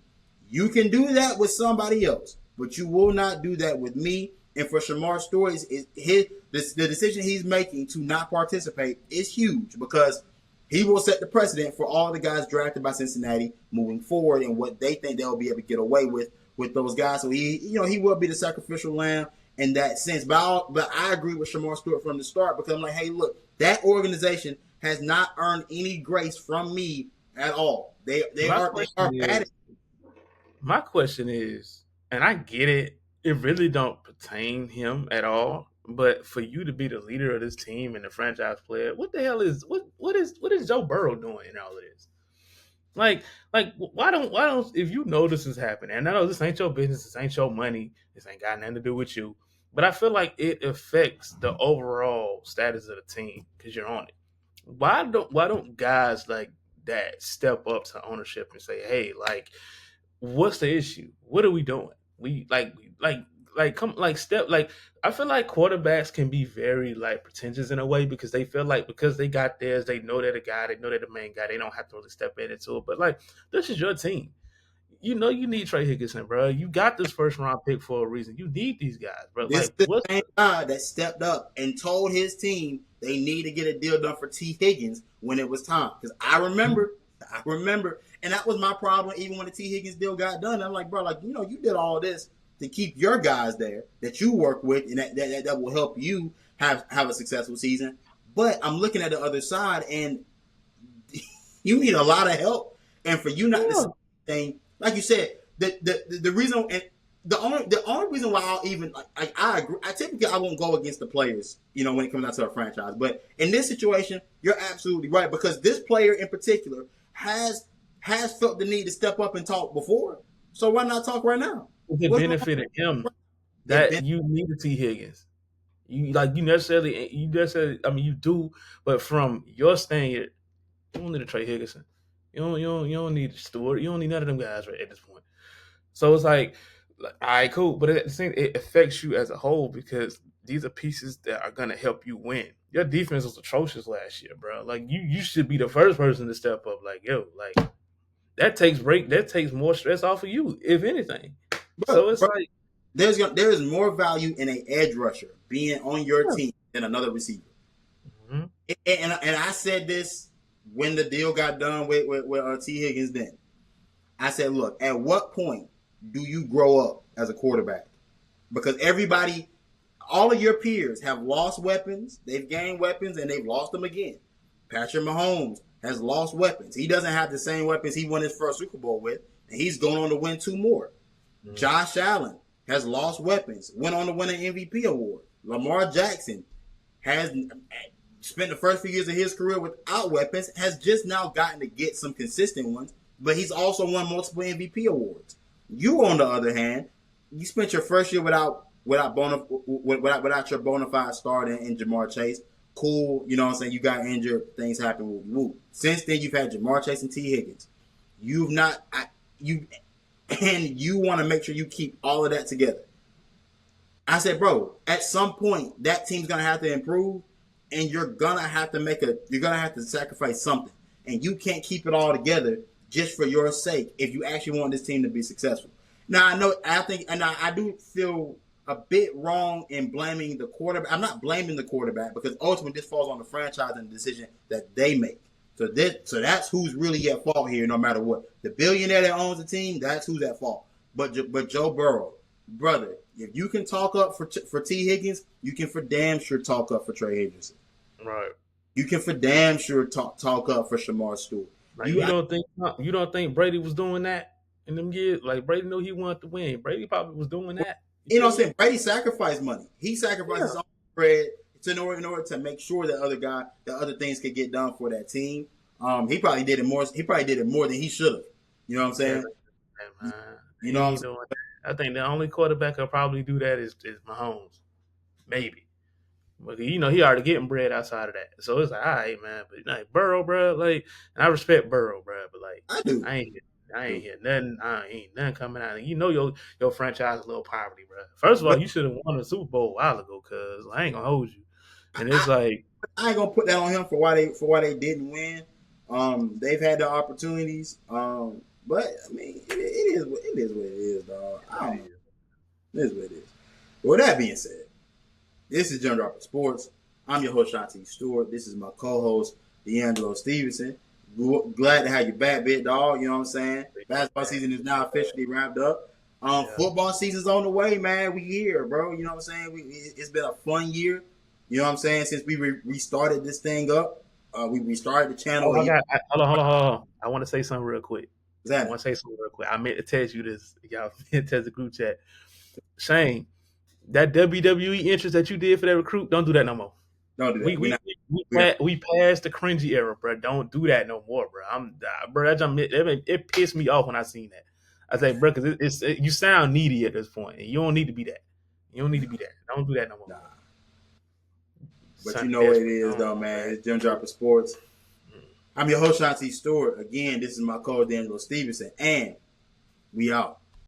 You can do that with somebody else, but you will not do that with me. And for Shamar Stewart, the decision he's making to not participate is huge because he will set the precedent for all the guys drafted by Cincinnati moving forward and what they think they'll be able to get away with those guys. So he will be the sacrificial lamb in that sense. But I agree with Shamar Stewart from the start because I'm like, hey, look, that organization has not earned any grace from me at all. They are bad. My question is, and I get it. it really don't pertain him at all. But for you to be the leader of this team and the franchise player, what the hell is what is Joe Burrow doing in all of this? Like, why don't if you know this is happening, and I know this ain't your business, this ain't your money, this ain't got nothing to do with you, but I feel like it affects the overall status of the team because you're on it. Why don't guys like that step up to ownership and say, hey, like, what's the issue? What are we doing? We like come like step like I feel like quarterbacks can be very like pretentious in a way because they feel like because they got theirs, they know they're the guy, they know they're the main guy, they don't have to really step in into it. But like this is your team. You know you need Trey Higginson, bro. You got this first round pick for a reason. You need these guys, bro. This is Like the what's same guy that stepped up and told his team they need to get a deal done for T. Higgins when it was time. Because I remember, and that was my problem even when the T. Higgins deal got done. I'm like, bro, like, you know, you did all this to keep your guys there that you work with and that will help you have a successful season. But I'm looking at the other side and you need a lot of help. And for you not to yeah. say anything, like you said, the reason and the only reason why I'll even like I agree. I won't go against the players, you know, when it comes down to a franchise. But in this situation, you're absolutely right because this player in particular has felt the need to step up and talk before. So why not talk right now? It What's wrong? benefited him It that you needed T Higgins. You necessarily I mean you do, but from your stand, you don't need a Trey Higginson. You don't need Stewart. You don't need none of them guys right at this point. So it's like, all right, cool. But at the same, it affects you as a whole because these are pieces that are gonna help you win. Your defense was atrocious last year, bro. Like you should be the first person to step up. Like yo, like that takes more stress off of you, if anything. So it's bro, like, there is more value in an edge rusher being on your yeah. team than another receiver. Mhm. And I said this when the deal got done with T. Higgins. Then I said, look, at what point do you grow up as a quarterback? Because everybody, all of your peers have lost weapons, they've gained weapons, and they've lost them again. Patrick Mahomes has lost weapons. He doesn't have the same weapons he won his first Super Bowl with, and he's going on to win two more. Mhm. Josh Allen has lost weapons, went on to win an MVP award. Lamar Jackson has spent the first few years of his career without weapons, has just now gotten to get some consistent ones, but he's also won multiple MVP awards. You, on the other hand, you spent your first year without your bona fide starter in Jamar Chase. Cool, you know what I'm saying? You got injured, things happen. Woo. Since then, you've had Jamar Chase and T. Higgins. You've not you and you want to make sure you keep all of that together. I said, bro, at some point that team's gonna have to improve, and you're gonna have to sacrifice something, and you can't keep it all together just for your sake if you actually want this team to be successful. Now I do feel a bit wrong in blaming the quarterback. I'm not blaming the quarterback because ultimately this falls on the franchise and the decision that they make. So that's who's really at fault here, no matter what. The billionaire that owns the team, that's who's at fault. But Joe Burrow, brother, if you can talk up for T. Higgins, you can for damn sure talk up for Trey Higginson. Right. You can for damn sure talk up for Shamar Stewart. Like you don't think Brady was doing that in them years? Like Brady knew he wanted to win. Brady probably was doing that. You You know feel what I'm me? saying? Brady sacrificed money. He sacrificed Yeah. his own bread in order to make sure that other things could get done for that team. He probably did it more. He probably did it more than he should have. You know what I'm Yeah, saying? man. You know He what I'm ain't saying? doing that. I think the only quarterback that probably do that is Mahomes. Maybe. But he already getting bread outside of that. So it's like, all right, man. But like Burrow, bro, like, and I respect Burrow, bro, but like I do. I ain't I ain't hear nothing. I ain't nothing coming out. Your franchise is a little poverty, bro. First of all, But you should have won the Super Bowl a while ago, cause I ain't gonna hold you. And it's I, like, I ain't gonna put that on him for why they didn't win. They've had the opportunities. But I mean, it is what it is, dog. I don't know. It is what it is. But with that being said, this is John Dropper Sports. I'm your host, Shanti Stewart. This is my co-host, D'Angelo Stevenson. Glad to have you back, big dog. You know what I'm saying? Basketball season is now officially wrapped up. yeah. Football season's on the way, man. We here, bro. You know what I'm saying? It's been a fun year. You know what I'm saying? Since we restarted this thing up, we restarted the channel. Oh, hold on. I want to say something real quick. Exactly. I meant to text you this. Y'all meant to text the group chat. Shane, that WWE interest that you did for that recruit, don't do that no more. Don't do We that. We're we not. we we, We're not. we passed the cringy era, bro. Don't do that no more, bro. Bro. It pissed me off when I seen that. I say, bro, because you sound needy at this point, and you don't need to be that. You don't need to be that. Don't do that no more. Nah. But you Something know what it desperate. is, I don't though, know, man. man. It's Jim Dropper Sports. I'm your host, Shanti Stewart. Again, this is my co-host, D'Angelo Stevenson, and we out.